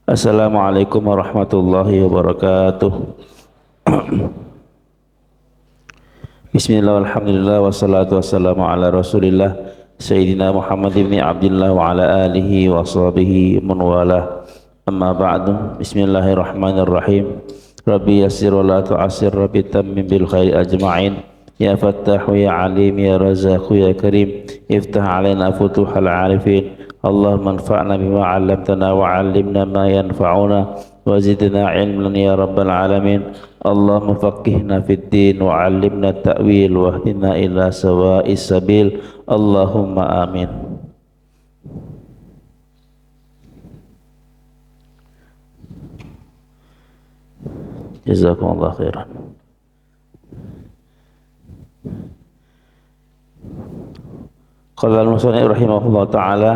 Assalamualaikum warahmatullahi wabarakatuh. Bismillah, alhamdulillah, wassalatu wassalamu ala rasulillah Sayyidina Muhammad ibn Abdullah wa ala alihi wa sahbihi man wala. Amma ba'du. Bismillahirrahmanirrahim. Rabbi yassir wa la tu'assir, Rabbi tammim bil khairi ajma'in. Ya Fattahu ya Alim ya Razaqu ya Karim, iftah alaina futuhal arifin. Allahumma anfa'na bima 'allamtana wa 'allimna ma yanfa'una wa zidna 'ilman ya rabbal alamin. Allahumma faqihna fid din wa 'allimna ta'wil wa hdina ila sawa'is sabil. Allahumma amin. Jazakumullah khairan. Qala al-musannif rahimahullah ta'ala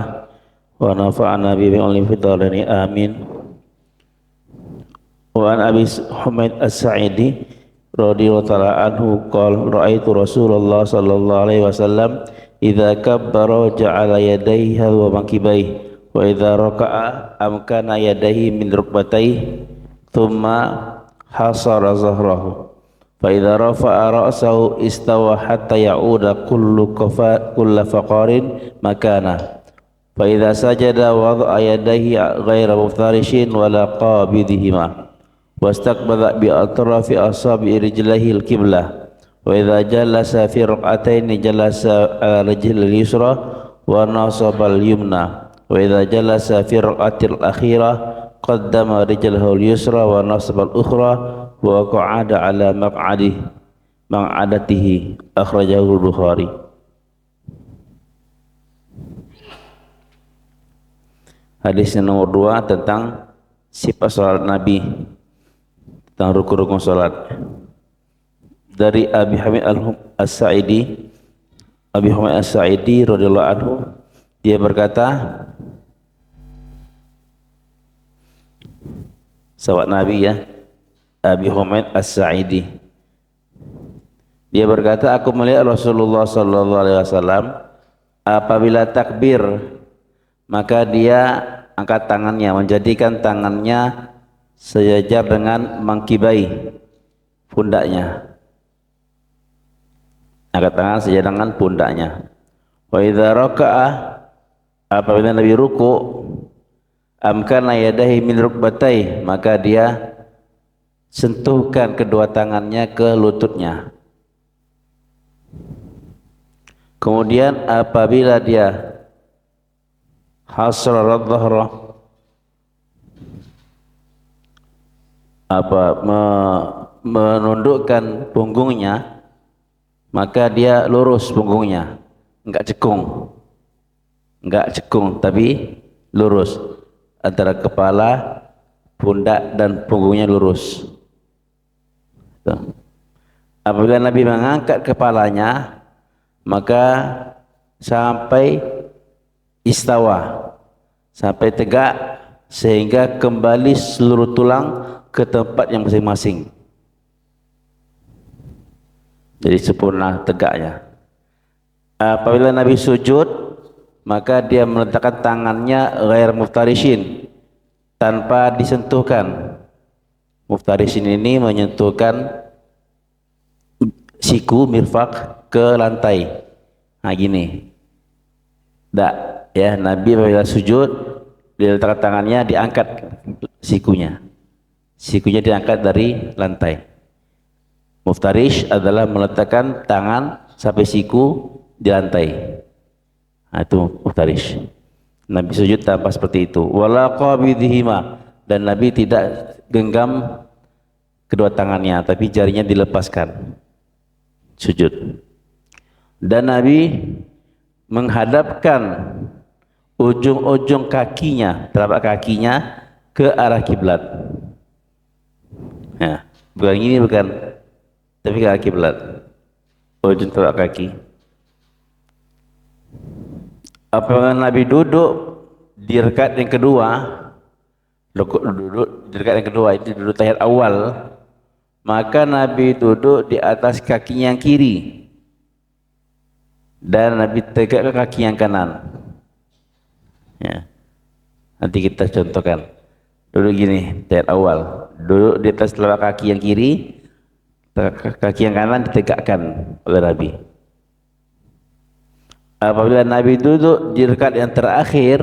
wa nafa'ana bi ilmi fid dharain amin. Wa an Abi Humaid As-Sa'idi radhiyallahu ta'ala anhu qala ra'aitu Rasulullah sallallahu alaihi wasallam idza kabbara ja'ala yadayhi wa mankibaihi wa idza raka'a amkana yadayhi min rukbatayhi thumma hasara zahrahu fa idza rafa'a ra'sahu istawa hatta ya'uda kullu faqarin makana fa idza sajada wada'a yadayhi ghaira muftarishin wala qabidihima wastaqbala bi atrafi asabi rijlihi al-qiblah wa idza jalasa fi rak'atayn jalasa ala rijlil yusra wa nasaba al-yumna wa idza jalasa fi rak'atil akhirah qaddama rijlahu al-yusra wa nasaba al-ukhra wa qa'ada ala maq'adatihi akhrajahu al-Bukhari. Hadis yang nomor 2 tentang sifat salat Nabi, tentang rukun-rukun salat. Dari Abi Hamid As-Sa'idi, Abi Hamid As-Sa'idi radhiyallahu anhu, dia berkata, sahabat Nabi ya, Abi Hamid As-Sa'idi, dia berkata, aku melihat Rasulullah sallallahu alaihi wasallam apabila takbir maka dia angkat tangannya, menjadikan tangannya sejajar dengan mangkibai, pundaknya. Angkat tangan sejajar dengan pundaknya. Wa idza raka'a, apabila Nabi ruku, amkana yadahi min rukbatai, maka dia sentuhkan kedua tangannya ke lututnya. Kemudian apabila dia hasra dhahra, menundukkan punggungnya, maka dia lurus punggungnya, enggak cekung tapi lurus, antara kepala, pundak dan punggungnya lurus. Apabila Nabi mengangkat kepalanya, maka sampai istawa, sampai tegak, sehingga kembali seluruh tulang ke tempat yang masing-masing. Jadi sempurna tegaknya. Apabila Nabi sujud, maka dia meletakkan tangannya ghair muftarishin, tanpa disentuhkan. Muftarishin ini menyentuhkan siku mirfaq ke lantai. Nah gini. Ya, Nabi apabila sujud, dia letakkan tangannya, diangkat sikunya diangkat dari lantai. Muftarish adalah meletakkan tangan sampai siku di lantai. Nah, itu muftarish. Nabi sujud tanpa seperti itu. Wala qabidihima, dan Nabi tidak genggam kedua tangannya, tapi jarinya dilepaskan sujud. Dan Nabi menghadapkan ujung-ujung kakinya, telapak kakinya ke arah kiblat. Ya, bukan ini, tapi ke arah kiblat. Ujung telapak kaki. Apabila Nabi duduk di rakaat yang kedua, duduk di rakaat yang kedua, itu duduk tahiyat awal, maka Nabi duduk di atas kakinya yang kiri dan Nabi tegakkan kaki yang kanan. Ya. Nanti kita contohkan. Duduk gini, tahiyat awal. Duduk di atas telapak kaki yang kiri, kaki yang kanan ditegakkan oleh Nabi. Apabila Nabi duduk di rakaat yang terakhir,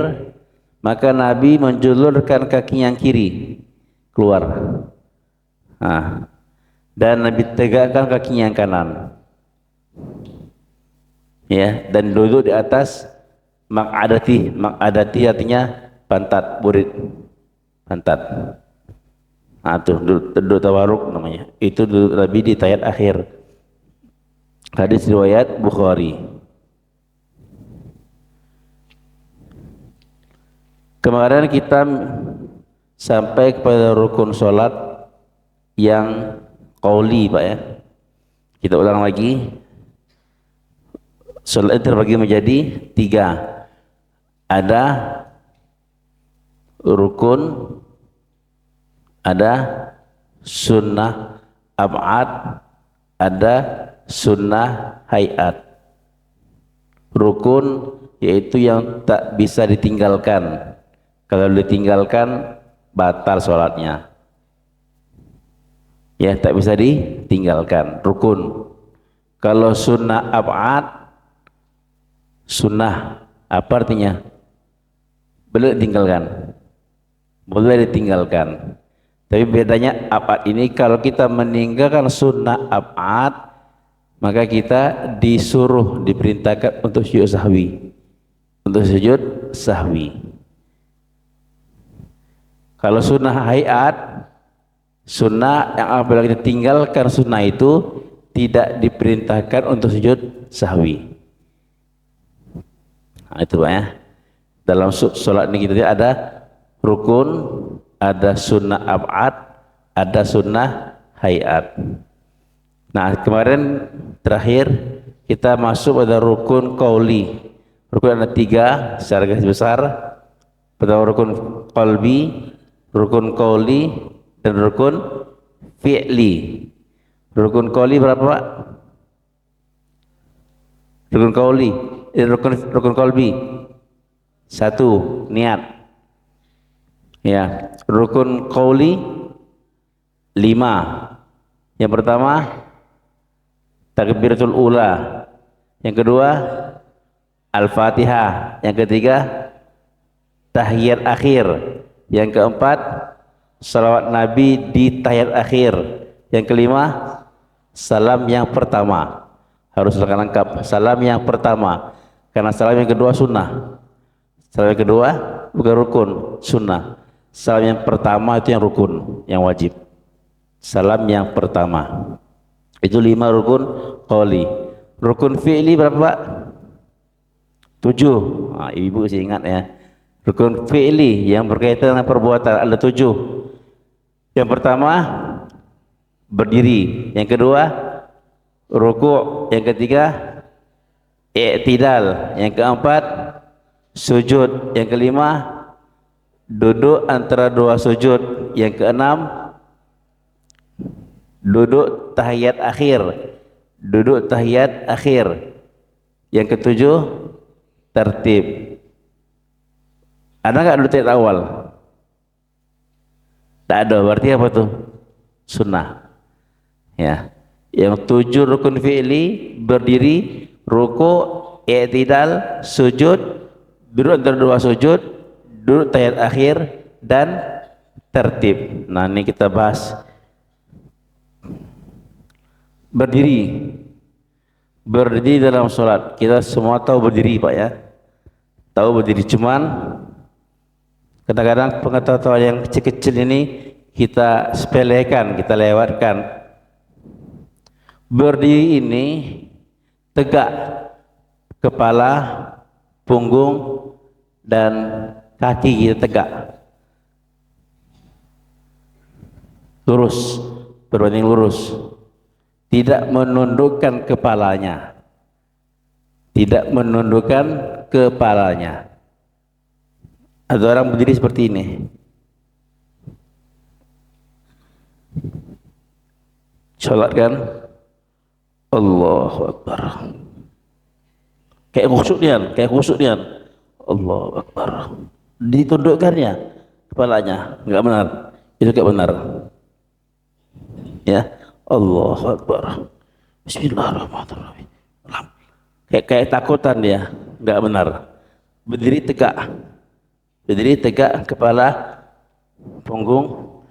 maka Nabi menjulurkan kaki yang kiri keluar. Nah, dan Nabi tegakkan kaki yang kanan. Ya, dan duduk di atas maq'adati. Maq'adati artinya pantat, burit. Pantat. Nah, itu duduk tawaruk namanya. Itu duduk Nabi di tahiyat akhir. Hadis riwayat Bukhari. Kemarin kita sampai kepada rukun sholat yang qauli, Pak ya. Kita ulang lagi. Sholat terbagi menjadi 3. Ada rukun, ada sunnah ab'ad, ada sunnah hayat. Rukun yaitu yang tak bisa ditinggalkan. Kalau ditinggalkan batal sholatnya. Ya, tak bisa ditinggalkan. Rukun. Kalau sunnah ab'ad, sunnah apa artinya? Boleh ditinggalkan. Boleh ditinggalkan. Tapi bedanya ab'ad ini, kalau kita meninggalkan sunnah ab'ad, maka kita disuruh, diperintahkan untuk sujud sahwi. Untuk sujud sahwi. Kalau sunnah hayat, sunnah yang apabila kita tinggalkan sunnah itu tidak diperintahkan untuk sujud sahwi. Nah, itu Pak ya. Dalam sholat ini kita ada rukun, ada sunnah ab'ad, ada sunnah hayat. Nah, kemarin terakhir kita masuk pada rukun qauli. Rukun ada 3 secara garis besar. Pertama rukun qalbi, rukun qauli, dan rukun fi'li. Rukun qauli berapa, Pak? Rukun qauli, rukun qalbi 1, niat. Ya, rukun qauli 5. Yang pertama takbiratul ula, yang kedua al-fatihah, yang ketiga tahiyat akhir, yang keempat salawat Nabi di tahiyat akhir, yang kelima salam yang pertama. Harus lengkap. Salam yang pertama, karena salam yang kedua sunnah. Salam yang kedua bukan rukun, sunnah. Salam yang pertama itu yang rukun, yang wajib. Salam yang pertama. Itu 5 rukun qauli. Rukun fi'li berapa, Pak? 7. Nah, ibu sih ingat ya. Rukun fi'li yang berkaitan dengan perbuatan ada 7. Yang pertama berdiri, yang kedua ruku', yang ketiga i'tidal, yang keempat sujud, yang kelima duduk antara 2 sujud, yang keenam duduk tahiyat akhir, duduk tahiyat akhir, yang ketujuh tertib. Ada nggak duduk tahiyat awal? Tak ada. Berarti apa tuh? Sunnah. Ya. Yang 7 rukun fi'li, berdiri, ruku, i'tidal, sujud, duduk antara 2 sujud, duduk tahiyat akhir, dan tertib. Nah, ini kita bahas. Berdiri. Berdiri dalam sholat. Kita semua tahu berdiri, Pak ya. Tahu berdiri, cuman kadang-kadang pengetahuan yang kecil-kecil ini kita sepelekan, kita lewatkan. Berdiri ini tegak, kepala, punggung, dan kaki kita tegak, lurus, berbanding lurus, tidak menundukkan kepalanya, tidak menundukkan kepalanya. Ada orang berdiri seperti ini, sholat kan, Allahu Akbar, kayak khusyuk dia, Allahu Akbar, ditundukkannya kepalanya. Enggak benar. Itu enggak benar. Ya. Allahu Akbar. Bismillahirrahmanirrahim. Kayak takutan dia. Enggak benar. Berdiri tegak. Berdiri tegak, kepala, punggung,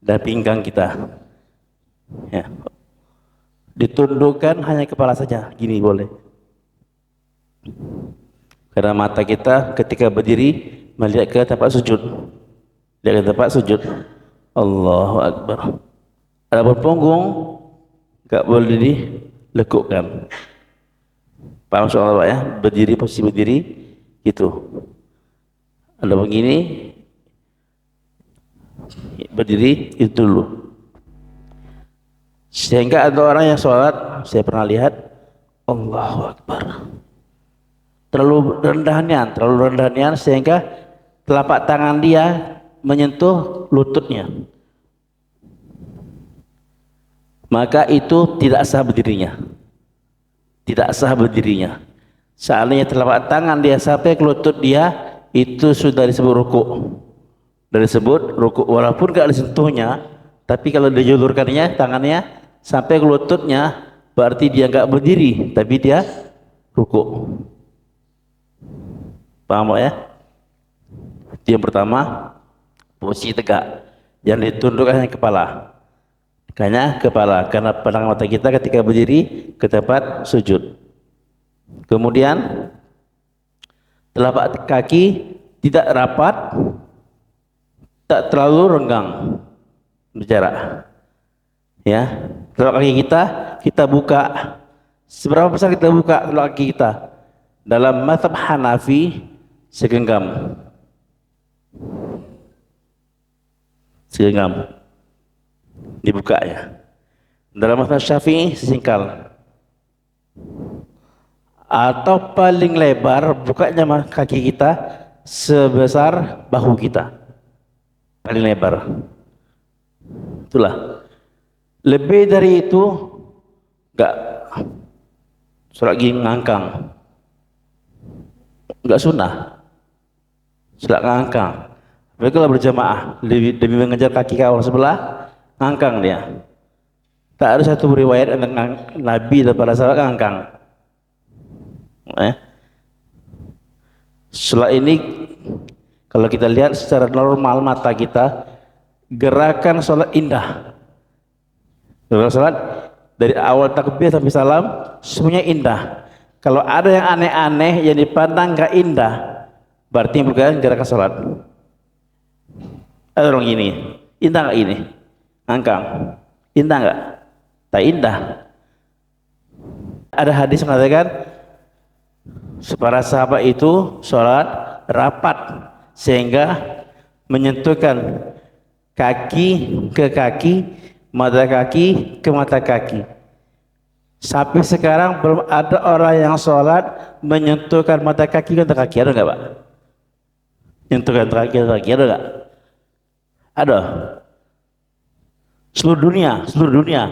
dan pinggang kita. Ya. Ditundukkan hanya kepala saja. Gini boleh. Karena mata kita ketika berdiri melihat ke tempat sujud. Lihat ke tempat sujud. Allahu Akbar. Adapun punggung enggak boleh dilekukkan. Paham soal Pak ya? Berdiri, posisi berdiri gitu. Ada begini berdiri itu dulu. Sehingga ada orang yang sholat, saya pernah lihat, Allahu Akbar, terlalu rendahnya sehingga telapak tangan dia menyentuh lututnya, maka itu tidak sah berdirinya. Tidak sah berdirinya. Seandainya telapak tangan dia sampai ke lutut dia, itu sudah disebut rukuk. Sudah disebut rukuk, walaupun gak disentuhnya, tapi kalau dijulurkannya tangannya sampai ke lututnya, berarti dia gak berdiri, tapi dia rukuk. Paham ya? Yang pertama, posisi tegak, yang ditundukkan hanya kepala. Hanya kepala, karena pandangan mata kita ketika berdiri ke tempat sujud. Kemudian telapak kaki tidak rapat, tak terlalu renggang berjarak. Ya, telapak kaki kita buka. Seberapa besar kita buka telapak kaki kita? Dalam mazhab Hanafi segenggam. Segenggam. Dibuka ya. Dalam mazhab Syafi'i sesingkal. Atau paling lebar bukanya kaki kita sebesar bahu kita. Paling lebar. Itulah. Lebih dari itu enggak sholat gini ngangkang. Enggak sunnah. Sholat ngangkang. Tapi kalau berjamaah lebih mengejar kaki kawan sebelah, ngangkang dia. Tak ada satu riwayat tentang Nabi dan para sahabat ngangkang. Setelah ini kalau kita lihat secara normal mata kita, gerakan sholat indah. Gerakan sholat dari awal takbir sampai salam semuanya indah. Kalau ada yang aneh-aneh yang dipandang gak indah, berarti bukan gerakan sholat. Ada orang gini, indah gak ini? Ngangkang, indah gak? Tak indah. Ada hadis mengatakan para sahabat itu sholat rapat sehingga menyentuhkan kaki ke kaki, mata kaki ke mata kaki. Sampai sekarang belum ada orang yang sholat menyentuhkan mata kaki ke mata kaki. Ada nggak Pak? Menyentuhkan mata kaki ke mata kaki ada nggak? Ada. Seluruh dunia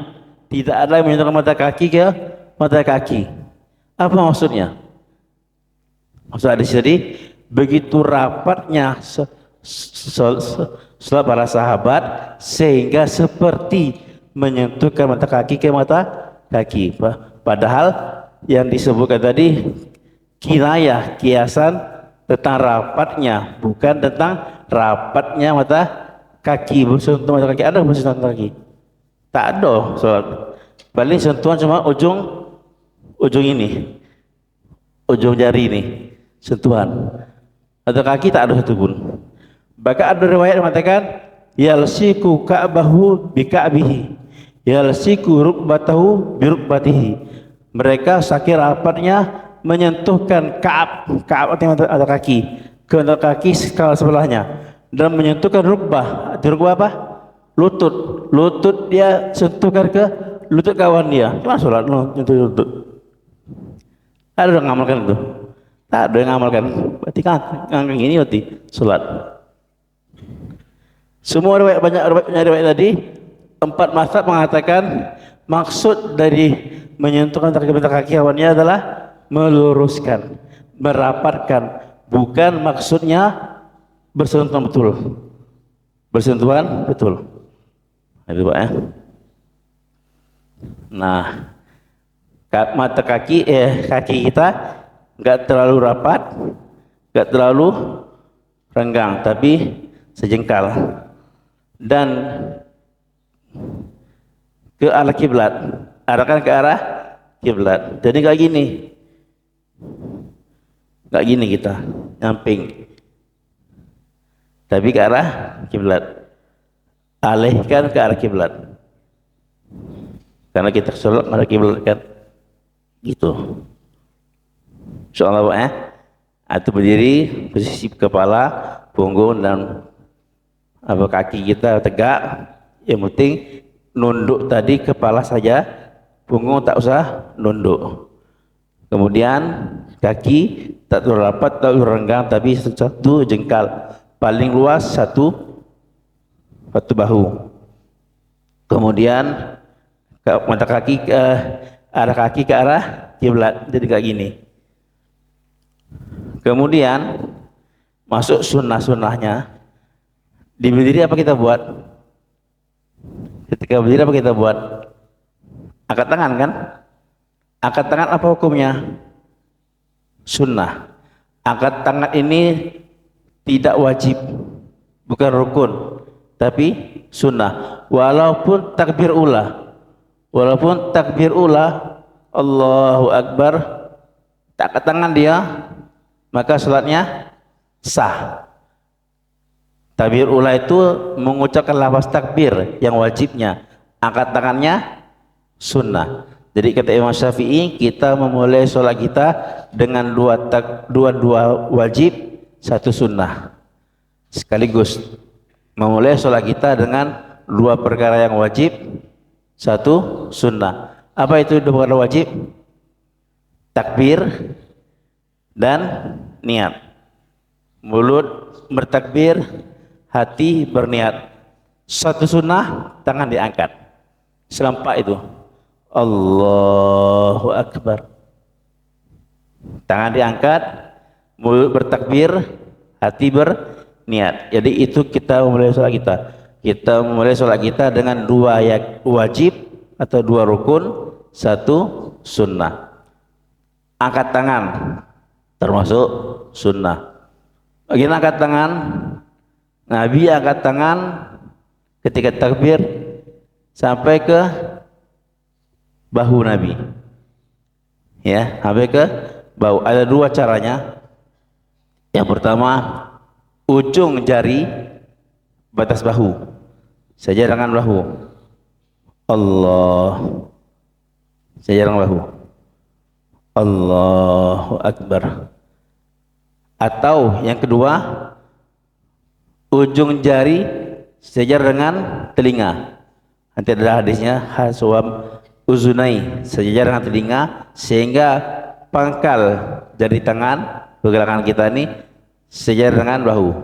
tidak ada yang menyentuhkan mata kaki ke mata kaki. Apa maksudnya? Maksud hadis tadi, begitu rapatnya sholat para sahabat sehingga seperti menyentuhkan mata kaki ke mata kaki. Padahal yang disebutkan tadi kinayah, kiasan tentang rapatnya, bukan tentang rapatnya mata kaki. Bersentuh mata kaki ada bersentuh mata kaki? Tak ada sholat. Paling sentuhan cuma ujung ini, ujung jari ini. Sentuhan atau kaki tak ada satu pun. Bahkan ada riwayat mengatakan yalsiku ka'bahu bi ka'bihi, yalsiku rukbatahu bi rukbatihi. Mereka saking rapatnya menyentuhkan ka'ab atau kaki ke kaki sebelahnya dan menyentuhkan rukbah. Rukbah apa? Lutut dia sentuhkan ke lutut kawan dia. Gimana sholat nyentuh lutut? Ada yang ngamalkan itu? Tak ada yang ngamalkan. Berarti ngangkang ini berarti sholat. Semua banyak riwayat tadi, 4 mazhab mengatakan maksud dari menyentuhkan kaki kawannya adalah merapatkan, bukan maksudnya bersentuhan betul. bersentuhan, betul. Itu Pak ya. Nah, mata kaki kita nggak terlalu rapat, nggak terlalu renggang, tapi sejengkal dan ke arah kiblat, arahkan ke arah kiblat. Jadi kayak gini, nggak gini kita nyamping, tapi ke arah kiblat, alihkan ke arah kiblat, karena kita sholat arah kiblat kan, gitu. Insyaallah Pak ya. Atau berdiri, posisi kepala, punggung dan kaki kita tegak. Yang penting nunduk tadi kepala saja, punggung tak usah nunduk. Kemudian kaki tak terlalu rapat, tak terlalu renggang, tapi satu jengkal, paling luas satu bahu. Kemudian mata kaki ke arah kiblat, jadi kayak gini. Kemudian masuk sunnah-sunnahnya. Di berdiri apa kita buat? Ketika berdiri apa kita buat? Angkat tangan kan? Angkat tangan apa hukumnya? Sunnah. Angkat tangan ini tidak wajib, bukan rukun, tapi sunnah. Walaupun takbir ula, Allahu Akbar, tak angkat tangan dia, maka sholatnya sah. Takbir ula itu mengucapkan lafaz takbir yang wajibnya, angkat tangannya sunnah. Jadi kata Imam Syafi'i, kita memulai sholat kita dengan dua wajib, satu sunnah. Sekaligus memulai sholat kita dengan dua perkara yang wajib, satu sunnah. Apa itu dua perkara wajib? Takbir dan niat. Mulut bertakbir, hati berniat. Satu sunnah, tangan diangkat selampak itu, Allahu Akbar, tangan diangkat, mulut bertakbir, hati berniat. Jadi itu kita memulai sholat kita. Kita memulai sholat kita dengan dua wajib atau dua rukun, satu sunnah. Angkat tangan termasuk sunnah. Bagaimana angkat tangan? Nabi angkat tangan ketika takbir sampai ke bahu Nabi, ya, sampai ke bahu. Ada dua caranya. Yang pertama, ujung jari batas bahu saja dengan bahu, Allah, saja dengan bahu, Allahu Akbar. Atau yang kedua, ujung jari sejajar dengan telinga. Nanti ada hadisnya, haswam uzunai, sejajar dengan telinga, sehingga pangkal jari tangan pergelangan kita ini sejajar dengan bahu,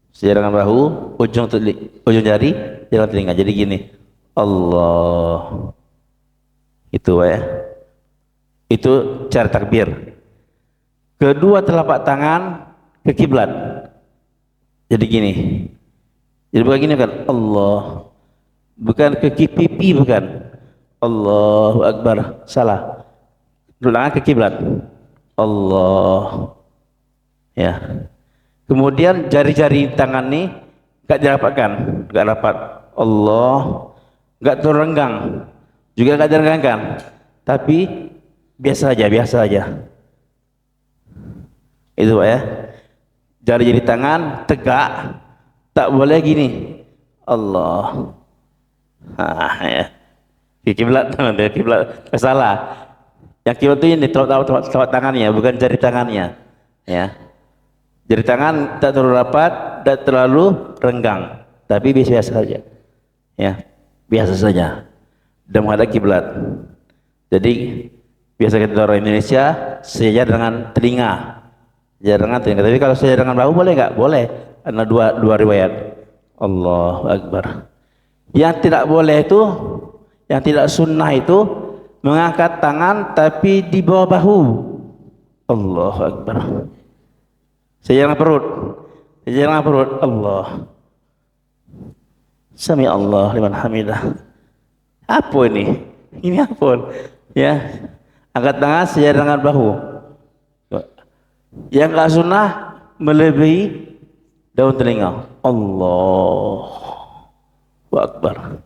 sejajar dengan bahu, ujung jari dengan telinga. Jadi gini, Allah, itu ya, itu cara takbir. Kedua telapak tangan ke kiblat. Jadi gini. Jadi bukan gini kan, Allah. Bukan ke pipi, bukan. Allahu Akbar, salah. Tangan ke kiblat. Allah. Ya. Kemudian jari-jari tangan ini enggak dirapatkan, enggak rapat. Allah. Enggak terenggang. Juga enggak direnggangkan. Tapi biasa aja. Itu Pak ya. Jari-jari tangan tegak, tak boleh gini, Allah. Ya. Kiblat, kiblat salah. Yang kiblat itu ini telapak tangannya, bukan jari tangannya. Ya. Jari tangan tak terlalu rapat, tak terlalu renggang, tapi biasa saja. Ya, biasa saja. Dan menghadap kiblat. Jadi biasa kita orang Indonesia sejajar dengan telinga. Jarangan telinga. Tapi kalau saya dengan bahu boleh nggak? Boleh. Ada dua riwayat. Allahu Akbar. Yang tidak boleh itu, yang tidak sunnah itu mengangkat tangan tapi di bawah bahu. Allahu Akbar. Sejajar dengan perut. Sejajar dengan perut. Allah. Sami Allah liman hamidah. Apa ini? Ini apa? Ya, angkat tangan sejajar dengan bahu. Yang nggak sunnah melebihi daun telinga. Allahu Akbar.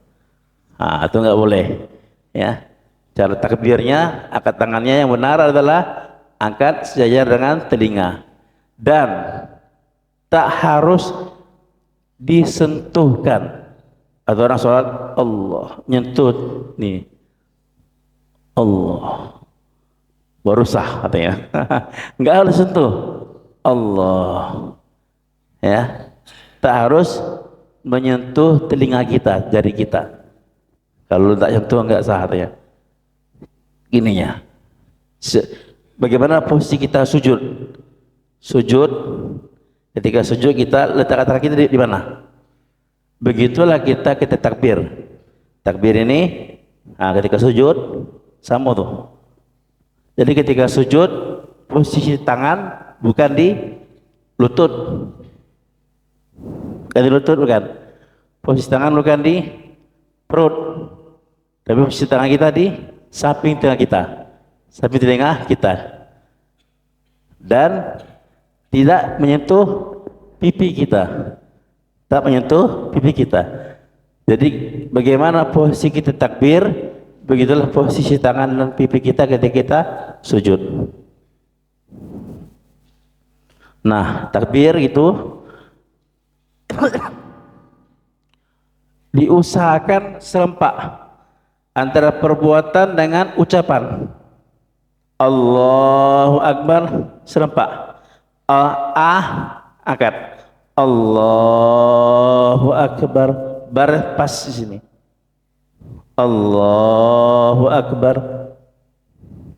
Nah, itu nggak boleh. Ya, cara takbirnya, angkat tangannya yang benar adalah angkat sejajar dengan telinga dan tak harus disentuhkan. Atau orang sholat Allah nyentuh nih Allah baru sah katanya. Nggak harus sentuh Allah, ya, tak harus menyentuh telinga kita, jari kita. Kalau tak sentuh nggak sah katanya. Gininya, bagaimana posisi kita sujud? Sujud, ketika sujud kita letakkan tangan kita di mana? Begitulah kita takbir. Takbir ini, nah, ketika sujud sama tuh. Jadi ketika sujud posisi tangan bukan di lutut, bukan di lutut, bukan. Posisi tangan bukan di perut, tapi posisi tangan kita di samping telinga kita, samping telinga kita, dan tidak menyentuh pipi kita, tak menyentuh pipi kita. Jadi bagaimana posisi kita takbir, begitulah posisi tangan dan pipi kita ketika kita sujud. Nah, takbir itu diusahakan serempak antara perbuatan dengan ucapan. Allahu Akbar serempak. Angkat. Allahu Akbar, bar pas di sini. Allahu Akbar.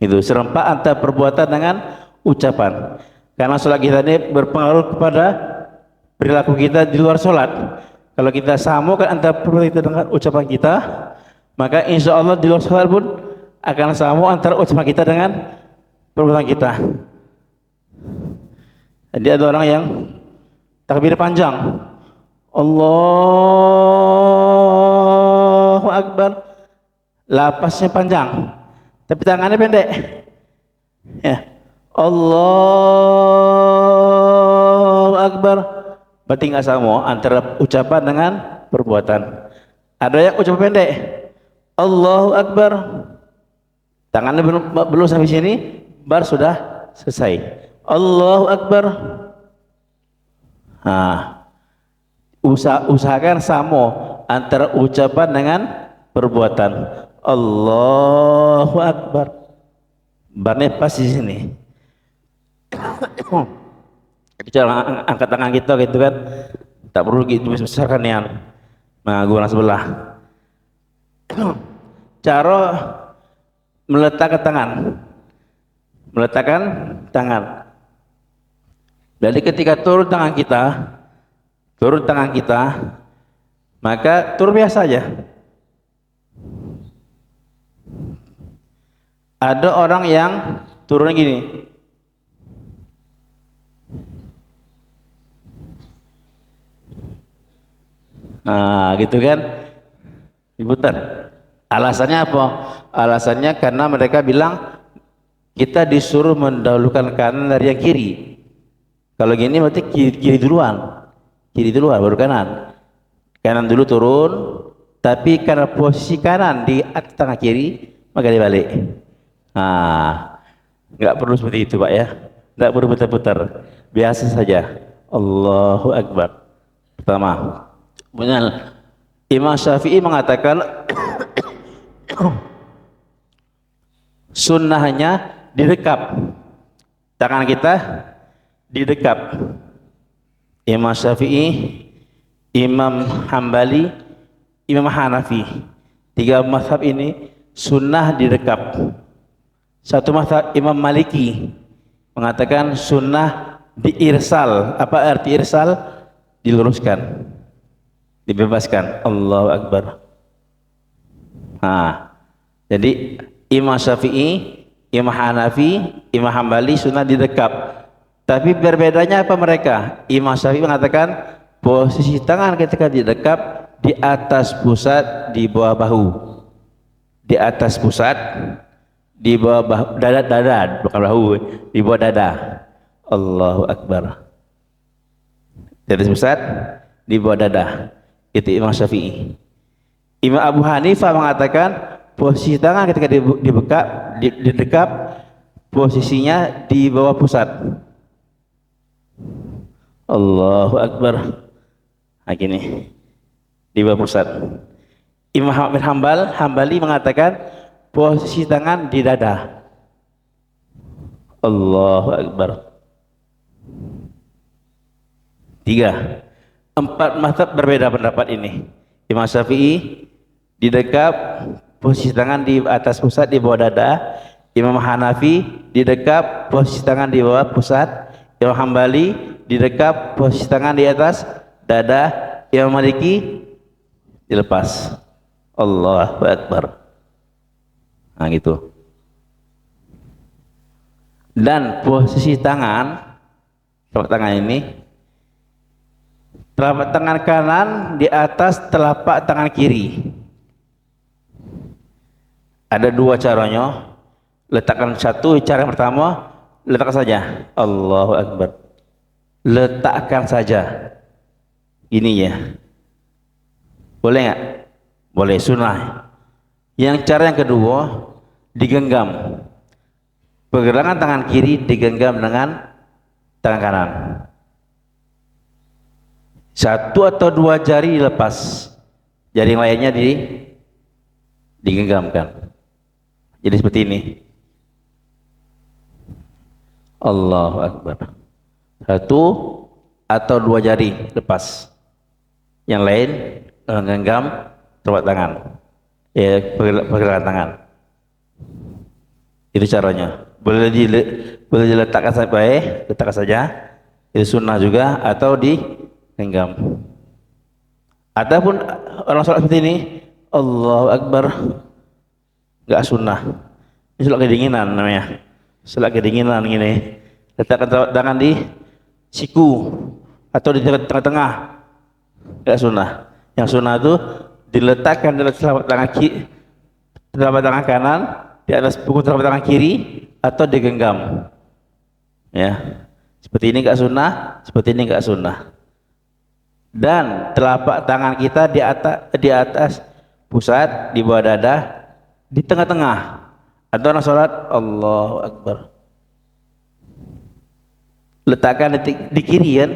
Itu serempak antara perbuatan dengan ucapan. Karena sholat kita ini berpengaruh kepada perilaku kita di luar sholat. Kalau kita samakan antara perbuatan kita dengan ucapan kita, maka insya Allah di luar sholat pun akan sama antara ucapan kita dengan perbuatan kita. Jadi ada orang yang takbir panjang, Allahu Akbar, lapasnya panjang, tapi tangannya pendek. Ya, Allahu Akbar, berarti nggak sama antara ucapan dengan perbuatan. Ada yang ucapan pendek, Allahu Akbar, tangannya belum sampai sini, bar sudah selesai. Allahu Akbar. Nah, usahakan sama antara ucapan dengan perbuatan. Allahu Akbar, barnya pas di sini. Cara angkat tangan kita gitu kan, tak perlu gitu besarkan yang guna sebelah. Cara meletakkan tangan. Jadi ketika turun tangan kita, maka turun biasa aja. Ada orang yang turun gini. Nah, gitu kan? Diputar. Alasannya apa? Alasannya karena mereka bilang kita disuruh mendahulukan kanan dari yang kiri. Kalau gini berarti kiri duluan baru kanan. Kanan dulu turun, tapi karena posisi kanan di atas tengah kiri maka dibalik. Nah, nggak perlu seperti itu Pak ya, nggak perlu putar-putar, biasa saja. Allahu Akbar. Pertama, kemudian Imam Syafi'i mengatakan sunnahnya didekap, tangan kita didekap. Imam Syafi'i, Imam Hambali, Imam Hanafi, tiga mazhab ini sunnah didekap. Satu mazhab Imam Maliki mengatakan sunnah diirsal. Apa arti irsal? Diluruskan, dibebaskan. Allahu Akbar. Nah, jadi Imam Syafi'i, Imam Hanafi, Imam Hambali sunnah didekap. Tapi berbedanya apa mereka? Imam Syafi'i mengatakan posisi tangan ketika didekap di atas pusat, di bawah bahu. Di atas pusat, di bawah bahu, dada, bukan bahu, di bawah dada. Allahu Akbar. Di atas pusat, di bawah dada. Itu Imam Syafi'i. Imam Abu Hanifah mengatakan posisi tangan ketika didekap, posisinya di bawah pusat. Allahu Akbar. Nah, gini, di bawah pusat. Imam Ahmad bin Hambali mengatakan posisi tangan di dada. Allahu Akbar. 3. 4 mazhab berbeda pendapat ini. Imam Syafi'i didekap, posisi tangan di atas pusat, di bawah dada. Imam Hanafi didekap, posisi tangan di bawah pusat. Imam Hambali didekap, posisi tangan di atas dada. Imam Maliki dilepas. Allahu Akbar. Nah gitu. Dan posisi tangan, telapak tangan ini, telapak tangan kanan di atas telapak tangan kiri. Ada 2 caranya. Letakkan satu, cara yang pertama, letakkan saja. Allahu Akbar. Letakkan saja. Ini ya. Boleh nggak? Boleh, sunnah. Yang cara yang kedua, digenggam. Pergelangan tangan kiri digenggam dengan tangan kanan. 1 atau 2 jari dilepas, jari yang lainnya digenggamkan. Jadi seperti ini. Allahu Akbar. 1 atau 2 jari lepas, yang lain menggenggam telapak tangan, pergelangan tangan. Itu caranya. Boleh diletakkan sampai, letakkan saja. Itu sunnah juga, atau digenggam. Ataupun orang sholat seperti ini, Allahu Akbar, nggak sunnah. Ini sholat kedinginan namanya. Sholat kedinginan gini. Letakkan telapak tangan di siku atau di tengah-tengah. Nggak sunnah. Yang sunnah itu diletakkan dalam telapak tangan kanan di atas punggung telapak tangan kiri, atau digenggam. Ya, seperti ini nggak sunnah, seperti ini nggak sunnah. Dan telapak tangan kita di atas pusat, di bawah dada, di tengah-tengah. Atau orang sholat, Allahu Akbar, letakkan di kiri kan,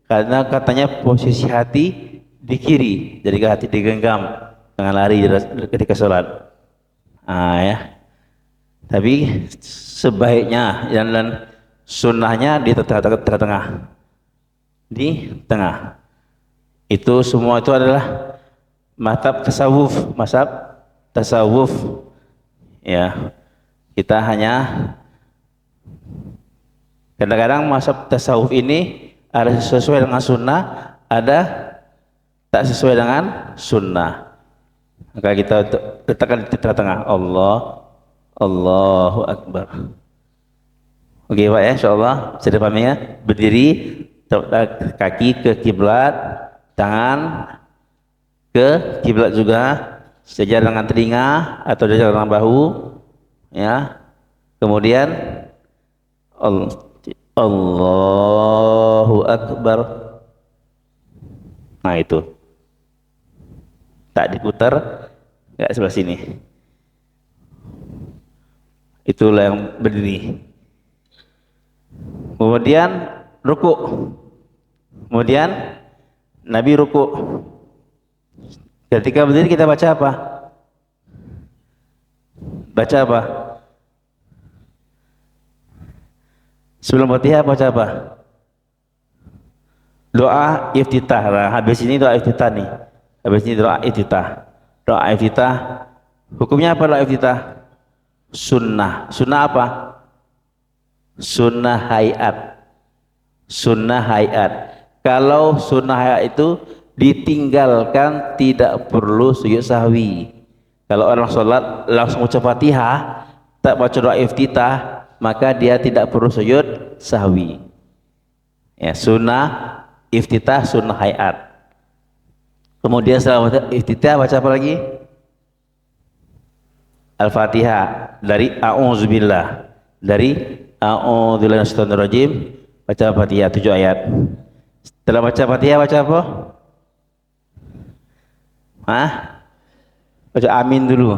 karena katanya posisi hati di kiri, jadi hati digenggam dengan lari ketika sholat. Ya. Tapi sebaiknya dan sunnahnya di tengah-tengah, di tengah. Itu semua itu adalah mazhab tasawuf. Ya, kita hanya kadang-kadang mazhab tasawuf ini ada sesuai dengan sunnah, ada tak sesuai dengan sunnah. Maka kita letakkan di tengah-tengah. Allahu Akbar. Oke Pak ya, insyaallah bisa dipahami ya. Berdiri, kaki ke kiblat, tangan ke kiblat juga, sejajar dengan telinga atau sejajar dengan bahu, ya. Kemudian Allahu Akbar. Nah itu, tak diputar, nggak sebelah sini. Itulah yang berdiri. Kemudian rukuk. Kemudian Nabi rukuk. Ketika berdiri kita baca apa? Baca apa? Sebelum Fatihah baca apa? Doa iftitah. Nah, habis ini doa iftitah nih. Habis ini doa iftitah. Doa iftitah. Hukumnya apa doa iftitah? Sunnah. Sunnah apa? Sunnah hayat. Sunnah hayat. Kalau sunnah hayat itu ditinggalkan, tidak perlu sujud sahwi. Kalau orang sholat langsung ucap Fatihah, tak baca doa iftitah, maka dia tidak perlu sujud sahwi. Ya, sunnah iftitah, sunnah hayat. Kemudian setelah iftitah baca apa lagi? Al-Fatihah dari a'udzubillah, dari a'udzubillahi minasyaitonir rajim, baca Al-Fatihah 7 ayat. Setelah baca Fatihah baca apa? Hah? Baca amin dulu.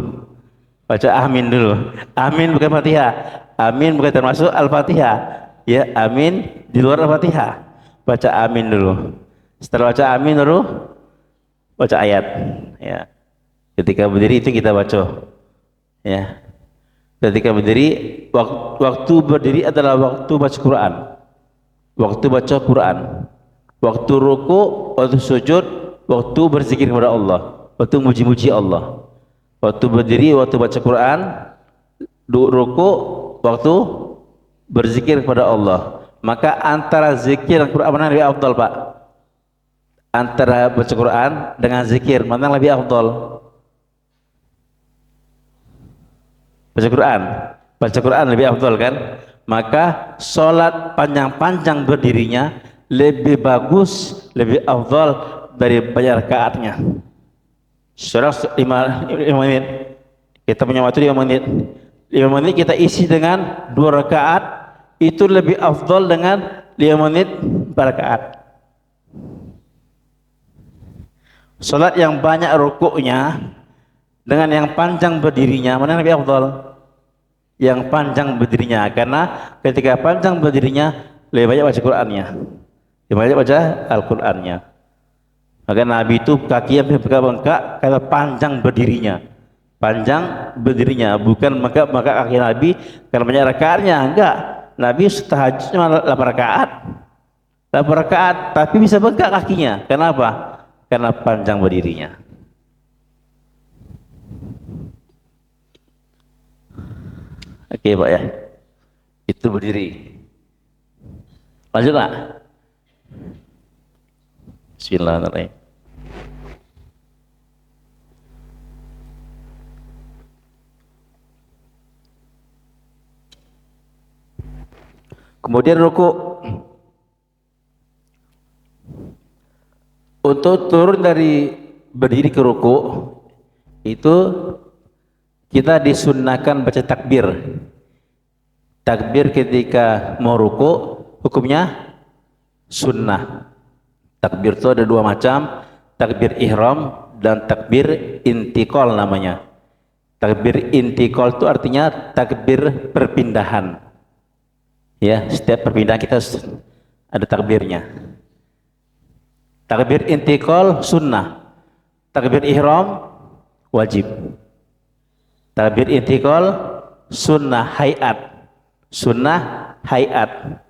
Baca amin dulu. Amin bukan Fatihah. Amin bukan termasuk Al-Fatihah. Ya, amin di luar Al-Fatihah. Baca amin dulu. Setelah baca amin dulu baca ayat. Ya. Ketika berdiri itu kita baca. Ya. Ketika berdiri, waktu berdiri adalah waktu baca Quran. Waktu baca Quran. Waktu ruku, waktu sujud, waktu berzikir kepada Allah, waktu muji-muji Allah. Waktu berdiri, waktu baca Quran, ruku, waktu berzikir kepada Allah. Maka antara zikir dan Quran mana lebih afdal, Pak? Antara baca Quran dengan zikir mana yang lebih afdal? Baca Quran lebih afdal kan? Maka sholat panjang-panjang berdirinya lebih bagus, lebih afdal dari banyak rakaatnya. Sholat 5 menit, kita punya waktu 5 menit. 5 menit kita isi dengan 2 rakaat, itu lebih afdal dengan 5 menit per rakaat. Sholat yang banyak rukuknya dengan yang panjang berdirinya, mana yang lebih afdal? Yang panjang berdirinya, karena ketika panjang berdirinya lebih banyak baca Qur'annya, lebih banyak baca Al-Qur'annya. Maka Nabi itu kaki yang bengkak karena panjang berdirinya. Panjang berdirinya, bukan maka kaki Nabi karena banyak rakaatnya, enggak. Nabi tahajud cuma 8 rakaat. 8 rakaat tapi bisa bengkak kakinya. Kenapa? Karena panjang berdirinya. Oke Pak ya, itu berdiri. Lanjut Pak. Bismillahirrahmanirrahim. Kemudian ruku. Untuk turun dari berdiri ke ruku itu kita disunnahkan baca takbir. Takbir ketika mau ruku hukumnya sunnah. Takbir itu ada 2 macam, takbir ihram dan takbir intiqal namanya. Takbir intiqal itu artinya takbir perpindahan. Ya, setiap perpindahan kita ada takbirnya. Takbir intiqal sunnah, takbir ihram wajib. Takbir intiqal sunnah hayat, sunnah hayat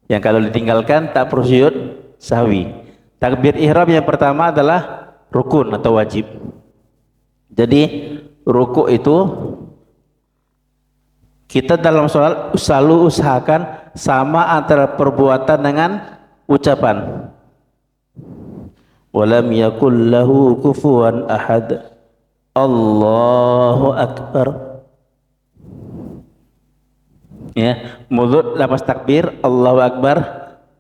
yang kalau ditinggalkan tak perlu sujud sahwi. Takbir ihram yang pertama adalah rukun atau wajib. Jadi ruku itu kita dalam sholat selalu usahakan sama antara perbuatan dengan ucapan. Walam yakul lahu kufuwan ahad. Allahu Akbar. Ya, mulut lepas takbir, Allahu Akbar,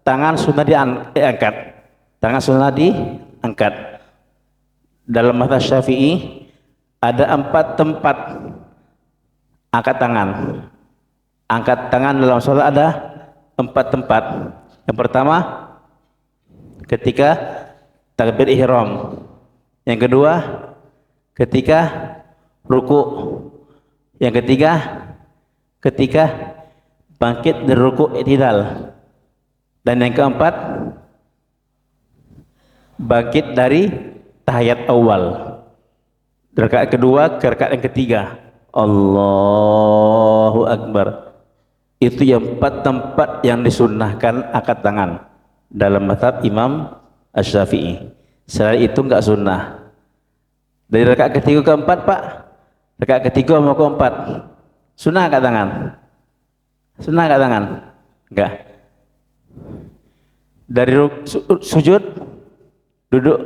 tangan sunnah diangkat. Tangan sunnah diangkat. Dalam mazhab Syafi'i ada 4 tempat angkat tangan. Angkat tangan dalam sholat ada 4 tempat. Yang pertama ketika takbir ihram. Yang kedua ketika ruku. Yang ketiga ketika bangkit dari ruku i'tidal. Dan yang keempat bangkit dari tahiyat awal. Rakaat kedua ke rakaat yang ketiga. Allahu Akbar. Itu yang 4 tempat yang disunnahkan angkat tangan dalam mazhab Imam Asy-Syafi'i. Selain itu enggak sunnah. Dari rakaat ketiga ke 4 Pak, rakaat ketiga mau ke 4 sunnah angkat tangan. Sunnah angkat tangan? Enggak. Dari sujud duduk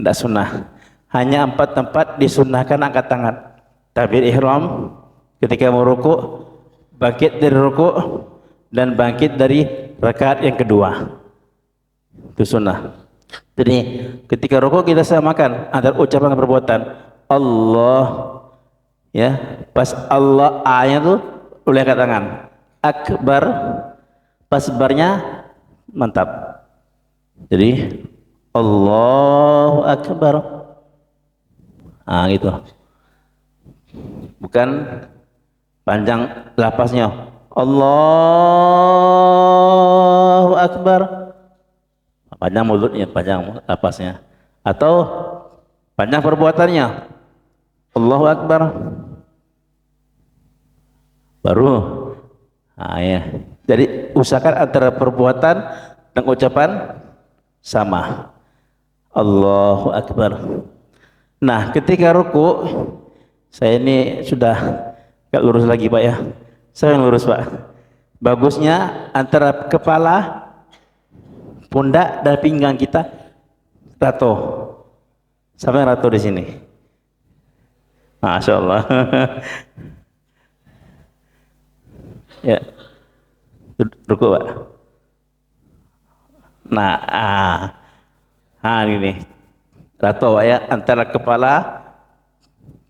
enggak sunnah. Hanya 4 tempat disunnahkan angkat tangan. Takbir ihram ketika mau ruku, bangkit dari ruku, dan bangkit dari rakaat yang kedua. Itu sunnah. Jadi ketika rukuk kita samakan antara ucapan dan perbuatan. Allah, ya, pas Allah A-nya tuh boleh angkat tangan. Akbar, pas barnya mantap. Jadi Allahu Akbar. Ah gitu. Bukan panjang lapasnya. Allahu Akbar. Panjang mulutnya, panjang lapasnya. Atau panjang perbuatannya. Allahu Akbar. Baru. Nah, ya. Jadi usahakan antara perbuatan dan ucapan sama. Allahu Akbar. Nah, ketika ruku, saya ini sudah gak lurus lagi Pak ya. Saya yang lurus Pak. Bagusnya antara kepala, pundak dan pinggang kita rato. Sampai rato di sini. Masya Allah. Ya, ruku Pak. Nah, ini rato Pak ya, antara kepala,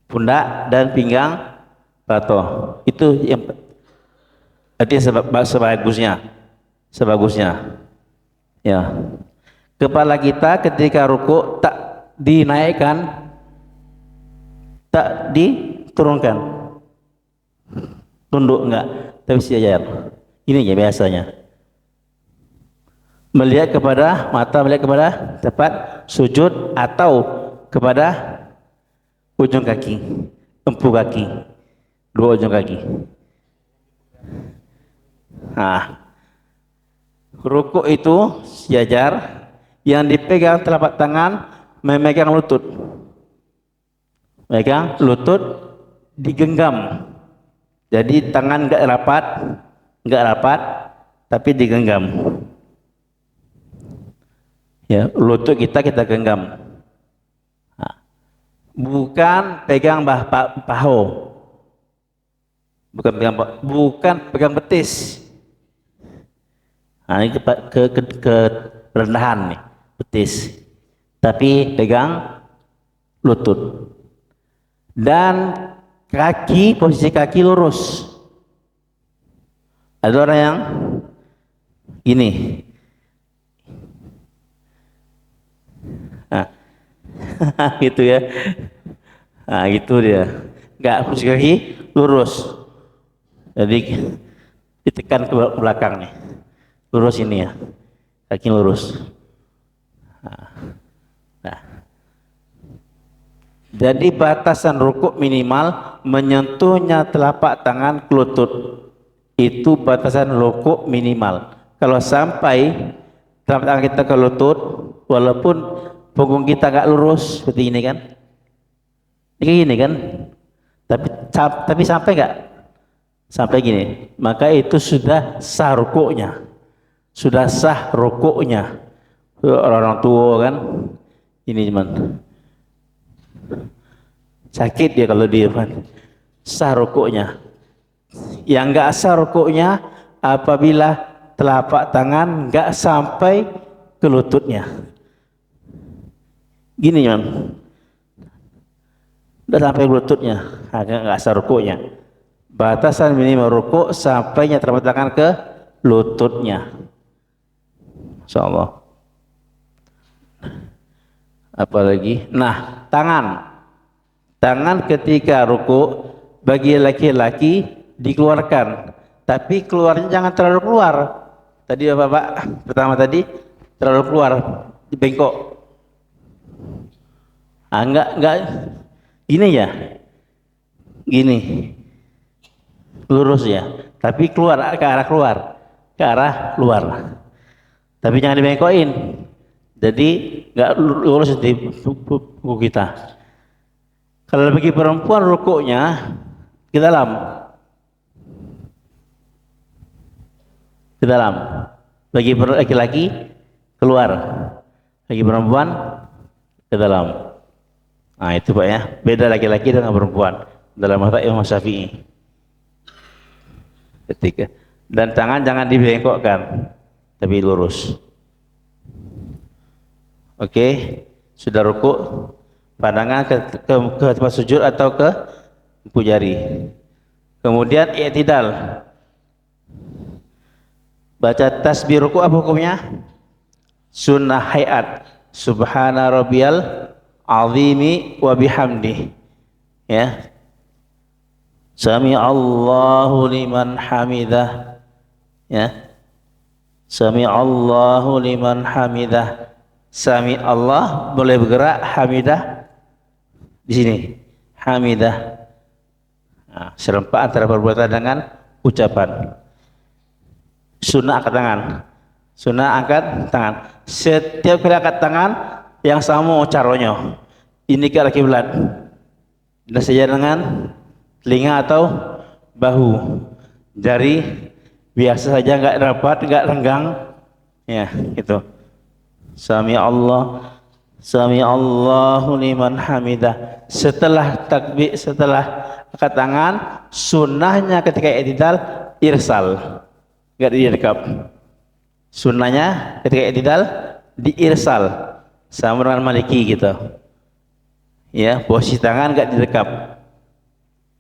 pundak dan pinggang rato. Itu yang artinya sebagusnya. Ya, kepala kita ketika ruku tak dinaikkan, tak diturunkan, tunduk enggak, tapi sejajar. Ini ya biasanya. Melihat kepada mata, melihat kepada tempat sujud atau kepada ujung kaki, empu kaki, dua ujung kaki. Nah, rukuk itu sejajar, yang dipegang telapak tangan memegang lutut, memegang lutut, digenggam. Jadi tangan enggak rapat, tapi digenggam. Ya, lutut kita genggam. Nah, bukan pegang paha, bukan pegang betis. Nah, ini ke rendahan nih, betis. Tapi pegang lutut. Dan kaki, posisi kaki lurus. Ada orang yang gini. Nah, gitu ya. Nah, gitu dia. Enggak, posisi kaki lurus. Jadi ditekan ke belakang nih. Lurus ini ya. Kaki lurus. Nah. Jadi batasan rukuk minimal menyentuhnya telapak tangan ke lutut. Itu batasan rukuk minimal. Kalau sampai telapak tangan kita ke lutut, walaupun punggung kita nggak lurus seperti ini kan, ini gini kan, tapi sampai nggak, sampai gini, maka itu sudah sah rukuknya, sudah sah rukuknya. Orang tua kan, ini cuman sakit dia kalau dia kan, sah rukuknya. Yang nggak sah rukuknya apabila telapak tangan nggak sampai ke lututnya. Gini man, udah sampai lututnya, agak nggak sah rukuknya. Batasan minimal rukuk sampainya telapak tangan ke lututnya. Insyaallah. Apalagi, nah tangan ketika rukuk bagi laki-laki dikeluarkan, tapi keluarnya jangan terlalu keluar. Tadi Bapak pertama tadi terlalu keluar, bengkok. Enggak gini ya, gini lurus ya, tapi keluar ke arah keluar, tapi jangan dibengkokin, jadi nggak lurus di buku kita. Kalau bagi perempuan rukuknya ke dalam, bagi laki-laki keluar, bagi perempuan ke dalam. Nah itu Pak ya, beda laki-laki dengan perempuan dalam mazhab Imam Syafi'i. Ketika dan tangan jangan dibengkokkan, tapi lurus. Oke, sudah ruku, pandangan ke tempat sujud atau ke ibu jari. Kemudian i'tidal. Baca tasbih ruku apa hukumnya? Sunnah hayat. Subhana rabbiyal azimi wa bihamdi. Ya. Sami Allahu liman hamidah. Ya. Sami Allahu liman hamidah. Sami Allah boleh bergerak, hamidah di sini. Hamidah. Nah, serempak antara perbuatan dengan ucapan. Sunnah angkat tangan. Sunnah angkat tangan. Setiap kali angkat tangan yang sama caranya. Ini ke arah kiblat. Dan saja dengan telinga atau bahu. Jari biasa saja, enggak rapat, enggak renggang. Ya, gitu. Sami Allahu liman hamidah. Setelah takbir, setelah angkat tangan, sunnahnya ketika i'tidal irsal, enggak direkap. Sunnahnya ketika i'tidal diirsal, sama dengan Maliki gitu. Ya, posisi tangan enggak direkap.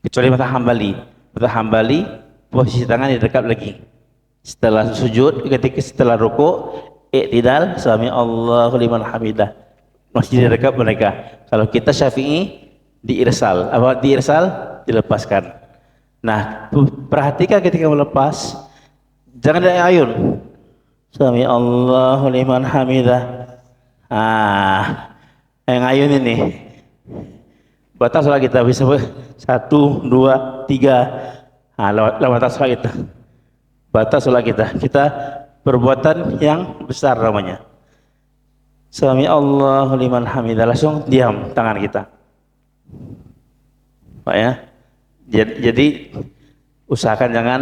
Kecuali mazhab Hambali. Mazhab Hambali posisi tangan direkap lagi. Setelah sujud, ketika setelah ruku, i'tidal, sami Allahu liman hamidah, masih direkap mereka. Kalau kita Syafi'i diirsal. Apa diirsal? Dilepaskan. Nah, perhatikan ketika melepas, jangan ada ayun. Sami Allahu liman hamidah. Yang ayun ini batas sholat kita bisa 1, 2, 3. Lewat batas sholat kita. Batas sholat kita perbuatan yang besar namanya. Sami Allahu liman hamidah, langsung diam tangan kita. Pak ya. Jadi usahakan jangan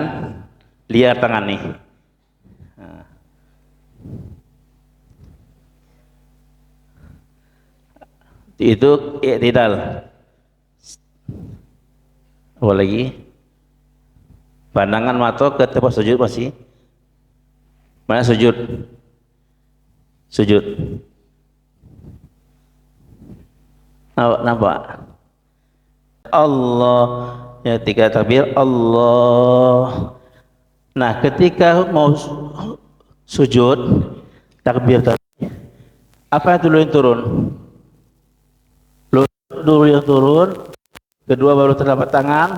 liar tangan nih. Itu i'tidal. Apa lagi? Pandangan mata ke tempat sujud masih. Mana sujud? Sujud. Nampak? Allah, ya, tiga takbir Allah. Nah, ketika mau sujud, takbir apa yang dulu yang turun? Dulu yang turun, kedua baru telapak tangan,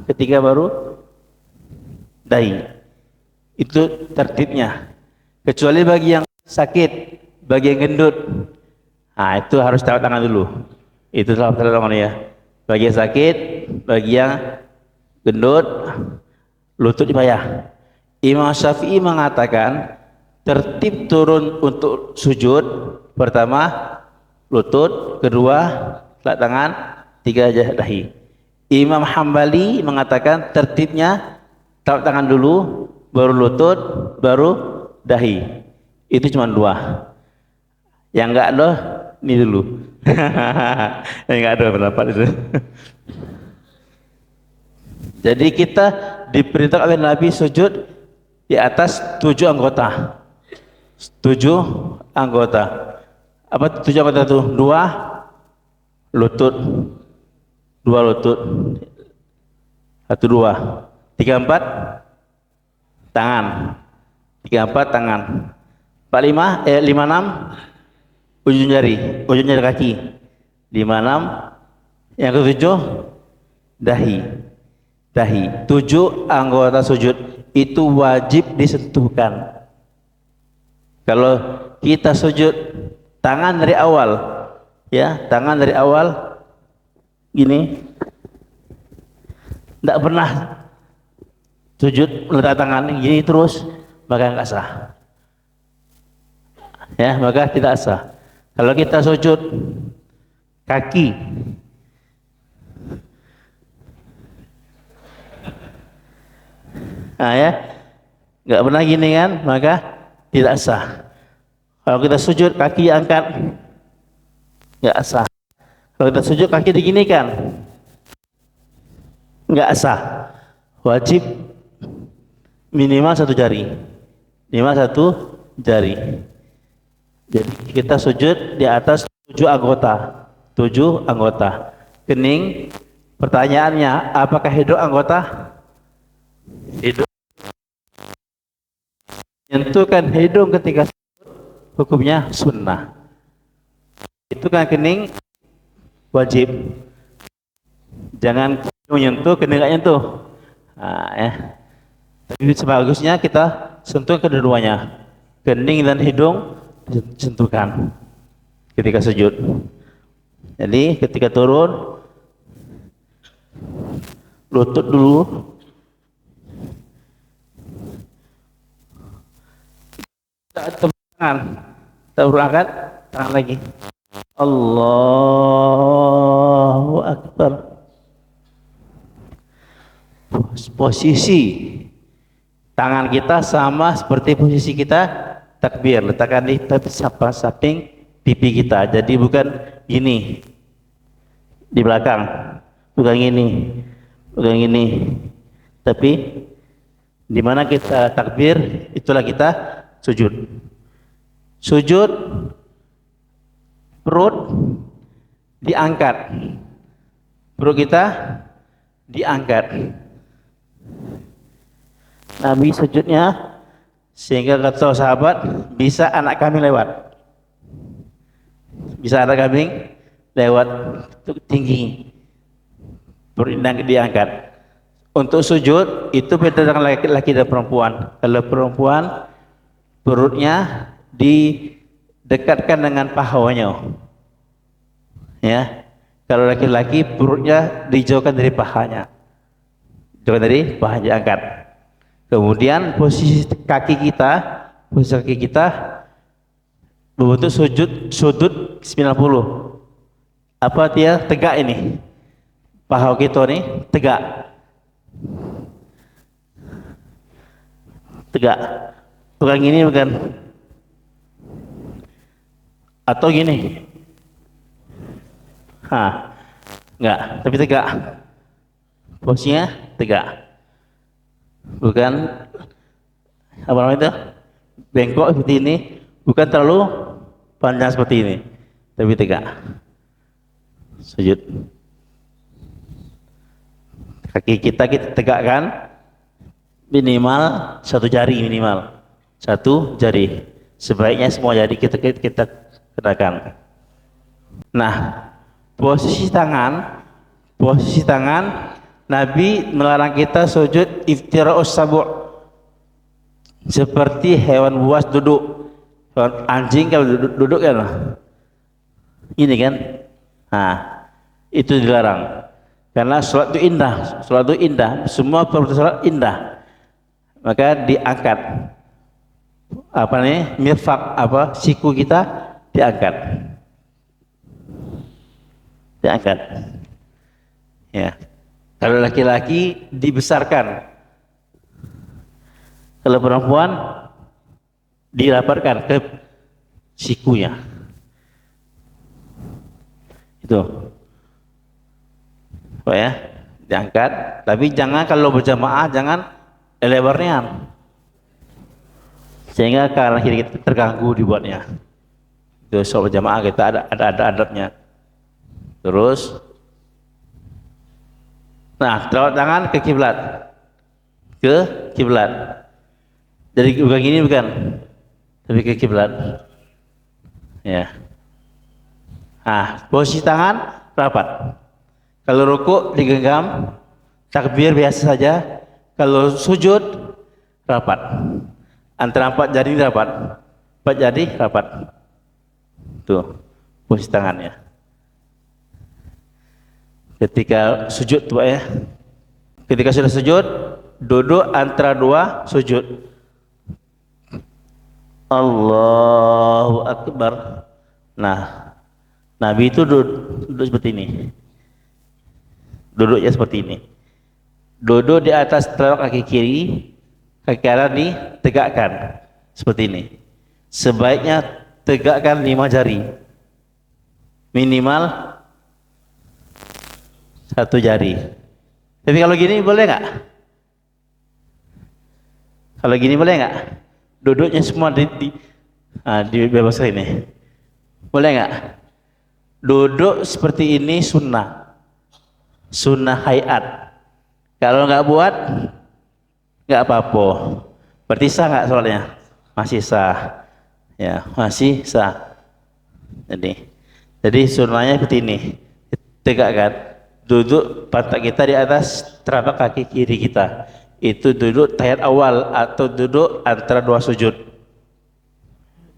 ketiga baru dahi. Itu tertibnya. Kecuali bagi yang sakit, bagi yang gendut, nah itu harus telapak tangan dulu. Itu telapak tangan ya. Bagi yang sakit, bagi yang gendut, lutut dipayah. Imam Syafi'i mengatakan tertib turun untuk sujud, pertama lutut, kedua telapak tangan, tiga dahi. Imam Hambali mengatakan tertibnya telapak tangan dulu, baru lutut, baru dahi. Itu cuma 2. Yang enggak ada ini dulu. Yang enggak ada pendapat itu. Jadi kita diperintah oleh Nabi sujud di atas 7 anggota. 7 anggota. Apa 7 anggota itu? 2 lutut, 2 lutut, 1, 2, 3, 4 tangan, 3, 4 tangan, 4, 5, 5, 6 ujung jari kaki, 5, 6, yang ke-7 dahi. 7 anggota sujud itu wajib disentuhkan. Kalau kita sujud tangan dari awal, ya, tangan dari awal gini, tidak pernah sujud letak tangan gini terus, maka enggak sah. Ya, maka tidak sah. Kalau kita sujud kaki ya, enggak pernah gini kan, maka tidak sah. Kalau kita sujud kaki angkat, enggak sah. Kalau kita sujud kaki diginikan, enggak sah. Wajib minimal 1 jari, minimal 1 jari. Jadi kita sujud di atas 7 anggota. 7 anggota. Kening. Pertanyaannya, apakah hidung anggota? Hidung. Menyentuhkan hidung ketika hukumnya sunnah. Itu kan kening wajib. Jangan menyentuh kening gak nyentuh. Nah, ya. Tapi sebagusnya kita sentuh kedua-duanya. Kening dan hidung disentuhkan ketika sujud. Jadi ketika turun, lutut dulu, tangan, kita angkat tangan lagi. Allahu Akbar. Posisi tangan kita sama seperti posisi kita takbir, letakkan di samping pipi kita. Jadi bukan gini di belakang, bukan gini, tapi di mana kita takbir, itulah kita sujud. Sujud, perut diangkat, perut kita diangkat. Nabi sujudnya sehingga kata sahabat, bisa anak kami lewat, bisa anak kami lewat tinggi, perut diangkat. Untuk sujud itu beda dengan laki-laki dan perempuan. Kalau perempuan perutnya didekatkan dengan pahanya, ya. Kalau laki-laki perutnya dijauhkan dari pahanya, jauhkan dari pahanya, diangkat. Kemudian posisi kaki kita berbentuk sudut 90. Apa dia tegak ini? Paha kita ini tegak. Bukan gini, bukan. Atau gini. Enggak, tapi tegak. Posisinya tegak. Bukan apa namanya itu? Bengkok seperti ini, bukan terlalu panjang seperti ini, tapi tegak. Sujud. Kaki kita tegakkan minimal 1 jari, sebaiknya semua jari kita tegakkan. Nah, posisi tangan Nabi melarang kita sujud iftira'us sabu', seperti hewan buas duduk. Hewan anjing kalau duduk kan ini kan, itu dilarang. Karena sholat itu indah, semua perbuatan sholat indah, maka diangkat mirfak, siku kita diangkat, ya. Kalau laki-laki dibesarkan, kalau perempuan dirapatkan ke sikunya, itu. Ya, diangkat, tapi jangan kalau berjamaah jangan lebarnya, sehingga kanan kiri kita terganggu dibuatnya. Itu soal berjamaah kita ada adabnya. Terus, telapak tangan ke kiblat, jadi bukan gini, tapi ke kiblat, ya. Posisi tangan rapat. Kalau rukuk digenggam, takbir biasa saja. Kalau sujud rapat, antara 4 jari rapat, 4 jari rapat. Tuh posisi tangannya. Ketika sujud tuh ya, ketika sudah sujud, duduk antara 2 sujud. Allahu Akbar. Nah, Nabi itu duduk seperti ini. Duduknya seperti ini. Duduk di atas telapak kaki kiri, kaki kanan ditegakkan seperti ini. Sebaiknya tegakkan 5 jari, minimal 1 jari. Tapi kalau gini boleh nggak? Kalau gini boleh nggak? Duduknya semua Di bebas ini. Boleh nggak? Duduk seperti ini sunnah. Sunnah hayat. Kalau nggak buat, nggak apa-apa. Berarti sah nggak soalnya? Masih sah. Ya, masih sah. Jadi sunnahnya seperti ini. Tegakkan. Duduk pantat kita di atas telapak kaki kiri kita. Itu duduk tahiyat awal atau duduk antara dua sujud.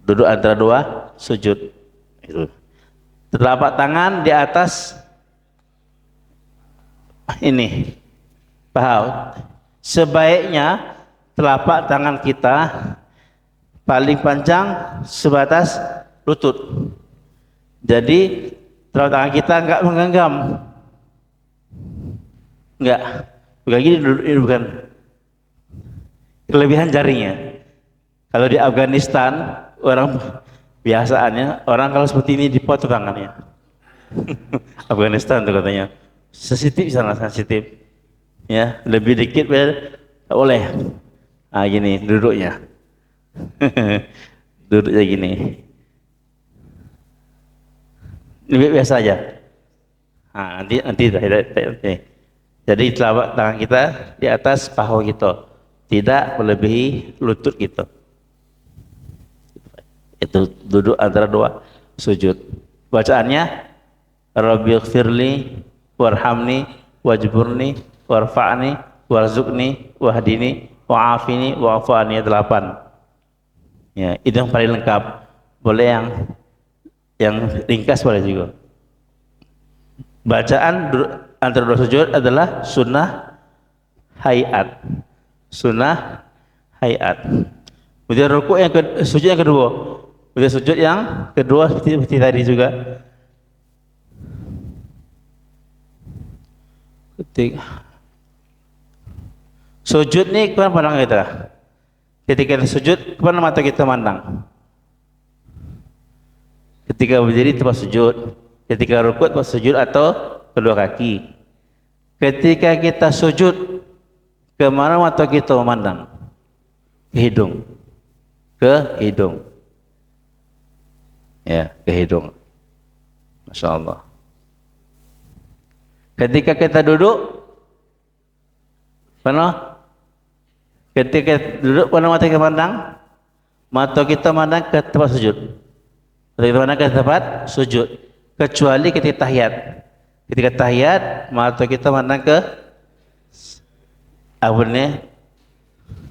Duduk antara dua sujud. Itu. Telapak tangan di atas ini. Paham? Sebaiknya telapak tangan kita paling panjang sebatas lutut. Jadi telapak tangan kita enggak menggenggam. Enggak. Bukan gini, bukan. Kelebihan jarinya. Kalau di Afghanistan orang biasaannya orang kalau seperti ini dipotong tangannya. Afghanistan tuh katanya. Sensitif sana, sensitif. Ya, lebih dikit boleh. Ah gini duduknya. Duduknya gini. Lebih biasa aja. Nanti. Jadi telapak tangan kita di atas paha kita, tidak melebihi lutut kita. Itu duduk antara dua sujud. Bacaannya Rabbighfirli warhamni wajburni warfa'ni warzuqni wahdini wa'afini wa'fu anni 8. Ya, itu yang paling lengkap. Boleh yang ringkas boleh juga. Bacaan antara dua sujud adalah sunnah hayat. Sunnah hayat. Kemudian rukuk sujud yang kedua. Kemudian sujud yang kedua seperti tadi juga. Sujud ni kemana pandang kita? Ketika sujud, kemana mata kita mandang? Ketika berdiri tempat sujud, ketika rukuk tempat sujud atau kedua kaki. Ketika kita sujud, kemana mata kita memandang? Ke hidung. Ke hidung. Ya, ke hidung. Masya Allah. Ketika kita duduk, mana? Ketika duduk, mana mata kita pandang? Mata kita mandang ke tempat sujud. Ketika kita mandang ke tempat sujud. Kecuali ketika tahiyat. Ketika tahiyat, mata kita mandang ke apa ni?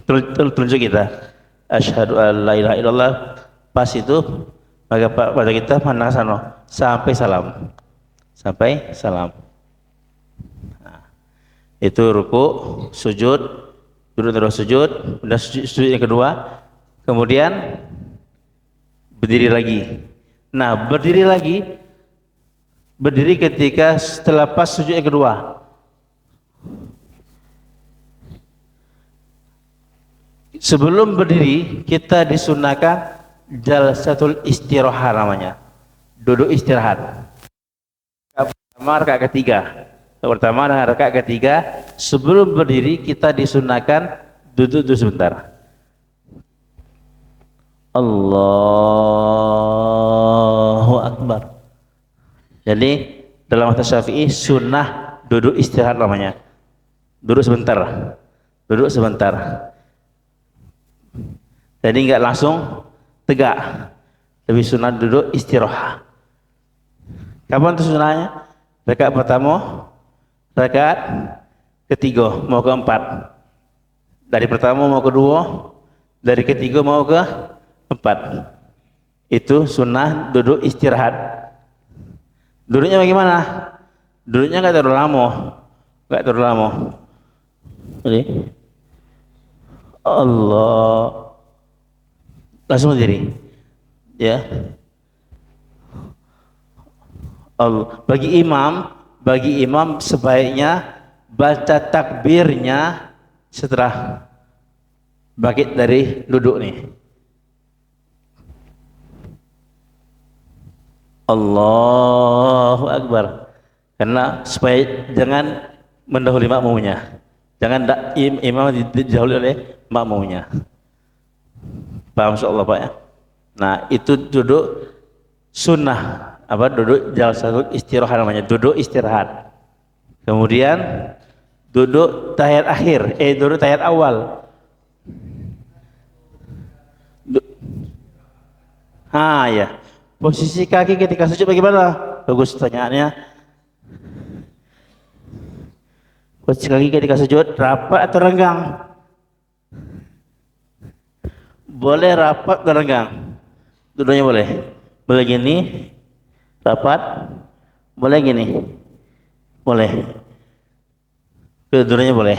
Tunjuk kita. Asyhadu an la ilaha illallah. Pas itu mata kita mandang sana sampai salam. Sampai salam. Nah, itu rukuk, sujud, duduk terus sujud, sudah sujud yang kedua, kemudian berdiri lagi. Nah, berdiri ketika setelah pas sujud yang kedua. Sebelum berdiri kita disunahkan jalsatul istirahah namanya, duduk istirahat. Pertama rakaat ketiga sebelum berdiri kita disunahkan duduk sebentar. Allahu Akbar. Jadi dalam mazhab Syafi'i sunnah duduk istirahat namanya. Duduk sebentar. Jadi enggak langsung tegak. Lebih sunnah duduk istirahat. Kapan itu sunnahnya? Rakaat pertama, rakaat ketiga mau ke 4. Dari pertama mau ke 2, dari ketiga mau ke 4. Itu sunnah duduk istirahat. Duduknya bagaimana? Duduknya enggak terlalu lama. Jadi Allah langsung berdiri. Ya. Allah. Bagi imam sebaiknya baca takbirnya setelah bangkit dari duduk nih. Allahu Akbar. Karena supaya jangan mendahului makmumnya. Jangan imam didahului oleh makmumnya. Paham insyaallah Pak ya? Nah, itu duduk sunnah, apa duduk jalsatul istirahat namanya, duduk istirahat. Kemudian duduk tahiyat akhir, duduk tahiyat awal. Ya. Posisi kaki ketika sujud bagaimana? Bagus pertanyaannya. Posisi kaki ketika sujud rapat atau renggang? Boleh rapat dan renggang. Duduknya boleh. Boleh gini, rapat. Boleh gini. Boleh. Duduknya boleh.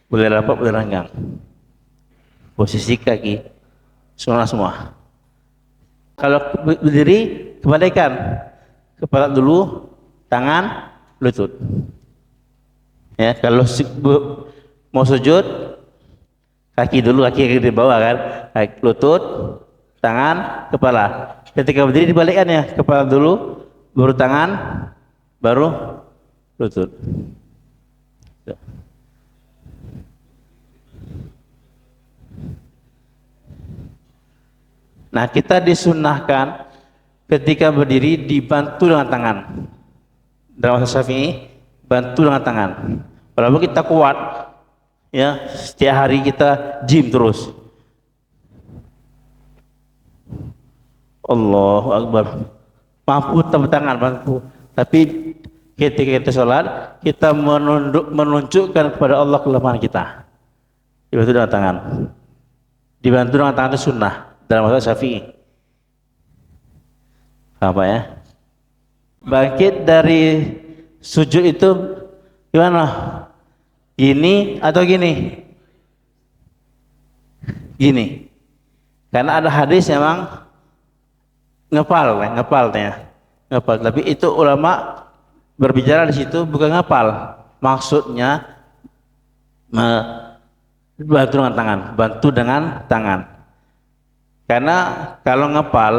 Boleh rapat, boleh renggang. Posisi kaki semua. Kalau berdiri kebalikan, kepala dulu, tangan, lutut. Ya, kalau mau sujud, kaki dulu, kaki di bawah kan, lutut, tangan, kepala. Ketika berdiri dibalikkan ya, kepala dulu, baru tangan, baru lutut. Nah, kita disunnahkan ketika berdiri dibantu dengan tangan. Dalam bahasa Syafi'i, bantu dengan tangan. Walaupun kita kuat, ya, setiap hari kita gym terus. Allahu Akbar. Mampu tepuk tangan, mampu. Tapi ketika kita sholat, kita menunjukkan kepada Allah kelemahan kita. Dibantu dengan tangan. Dibantu dengan tangan itu sunnah. Dalam bahasa Syafi'i. Apa ya? Bangkit dari sujud itu gimana? Gini atau gini? Gini. Karena ada hadis memang ngepal. Tapi itu ulama berbicara di situ bukan ngepal. Maksudnya bantu dengan tangan, bantu dengan tangan. Karena kalau ngepal,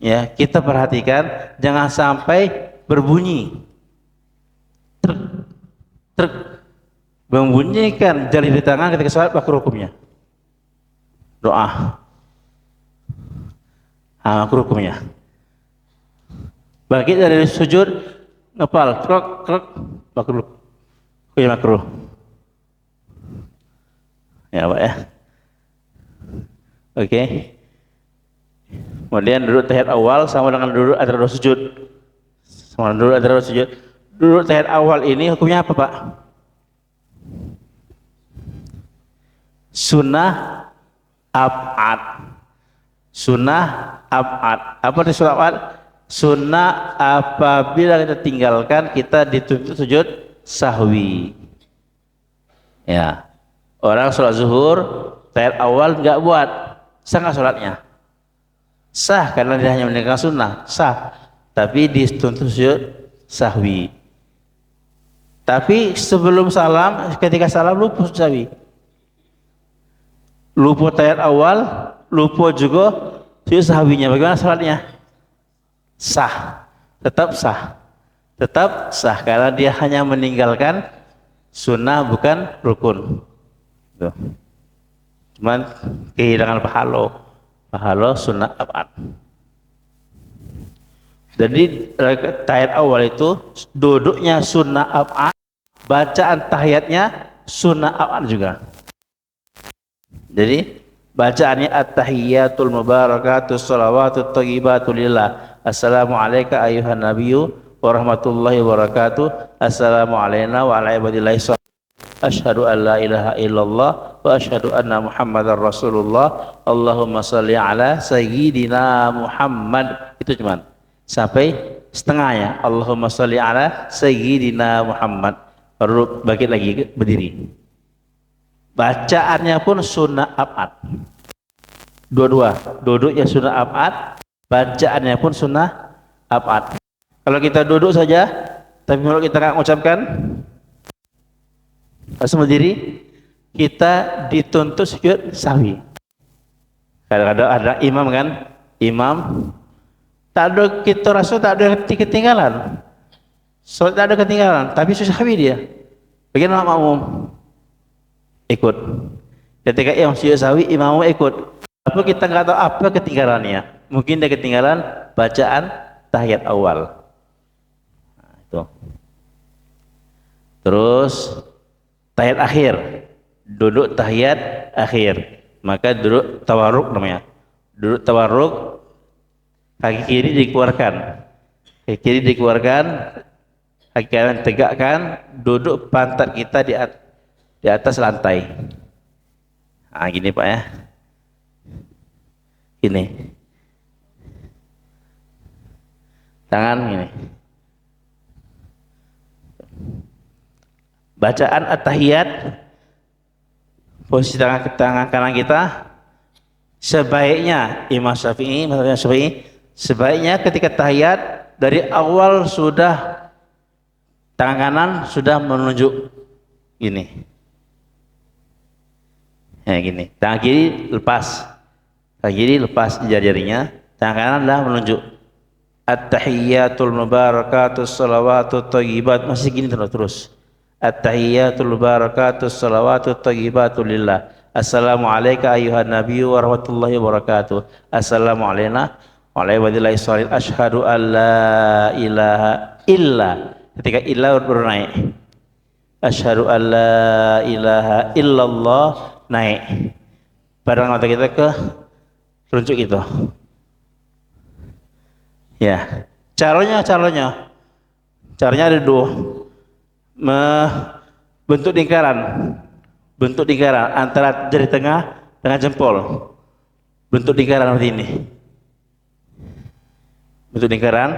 ya kita perhatikan jangan sampai berbunyi, membunyikan jari di tangan ketika sholat, makruh hukumnya. Doa, makruh hukumnya. Bangkit dari sujud, ngepal, krok, makruh, makruh. Ya Pak ya. Oke. Kemudian duduk tahiyat awal sama dengan duduk antara dua sujud. Duduk tahiyat awal ini hukumnya apa, Pak? Sunnah ab'ad. Apa itu sunnah ab'ad? Sunnah apabila kita tinggalkan, kita dituntut sujud sahwi. Ya. Orang sholat zuhur tahiyat awal enggak buat, sah nggak sholatnya? Sah, karena dia hanya meninggalkan sunnah, sah. Tapi dituntut sujud sahwi. Tapi sebelum salam, ketika salam lupa sujud sahwi. Lupa tahiyat awal, lupa juga sujud sahwinya. Bagaimana sholatnya? Sah, tetap sah, karena dia hanya meninggalkan sunnah bukan rukun. Tuh. Cuman kehilangan pahala sunnah ab'ad. Jadi tahiyat awal itu duduknya sunnah ab'ad, bacaan tahiyatnya sunnah ab'ad juga. Jadi bacaannya at-tahiyyatul mubarakatus shalawatut thayyibatu lillah. Assalamu alayka ayyuhan nabiyyu wa rahmatullahi wa barakatuh. Assalamu alayna wa ala ibadillahi. Asyhadu an la ilaha illallah wa asyhadu anna Muhammadar Rasulullah. Allahumma shalli ala sayyidina Muhammad. Itu cuman sampai setengahnya. Allahumma shalli ala sayyidina Muhammad. Baru bangkit lagi berdiri. Bacaannya pun sunnah ab'ad. Dua-dua, duduknya sunnah ab'ad, bacaannya pun sunnah ab'ad. Kalau kita duduk saja, tapi kalau kita nggak mengucapkan langsung berdiri, kita dituntut sujud sahwi. Kadang-kadang ada imam kan, imam tak ada, kita rasa tak ada ketinggalan, soal tak ada ketinggalan, tapi sujud sahwi dia. Bagaimana makmum? Ikut. Ketika imam sujud sahwi, imam ikut. walaupun kita nggak tahu apa ketinggalannya. Mungkin dia ketinggalan bacaan tahiyat awal. Nah, itu. Terus tahiyat akhir, duduk tahiyat akhir, maka duduk tawarruk namanya. Duduk tawarruk, kaki kiri dikeluarkan, kaki kanan tegakkan, duduk pantat kita di atas lantai. Nah, gini Pak ya, gini, tangan gini. Bacaan at-tahiyat, posisi tangan kanan kita, sebaiknya Imam Syafi'i, sebaiknya ketika tahiyat dari awal sudah tangan kanan sudah menunjuk gini, ya gini, tangan kiri lepas jari-jarinya, tangan kanan dah menunjuk. At-tahiyyatul mubarakatus salawatut thayyibat, masih gini terus. At-tahiyyatul mubarakatus salawatut thayyibatu lillah. Assalamu alayka ayyuhan nabiyyu warahmatullahi wabarakatuh. Assalamu alayna wa ala ibadillahi sholihin. Asyhadu an la ilaha illa. Ketika illa baru naik. Asyhadu an la ilaha illallah, naik. Padang mata kita ke runjuk itu. Ya, caranya ada dua. Bentuk lingkaran antara jari tengah dengan jempol, bentuk lingkaran seperti ini, bentuk lingkaran,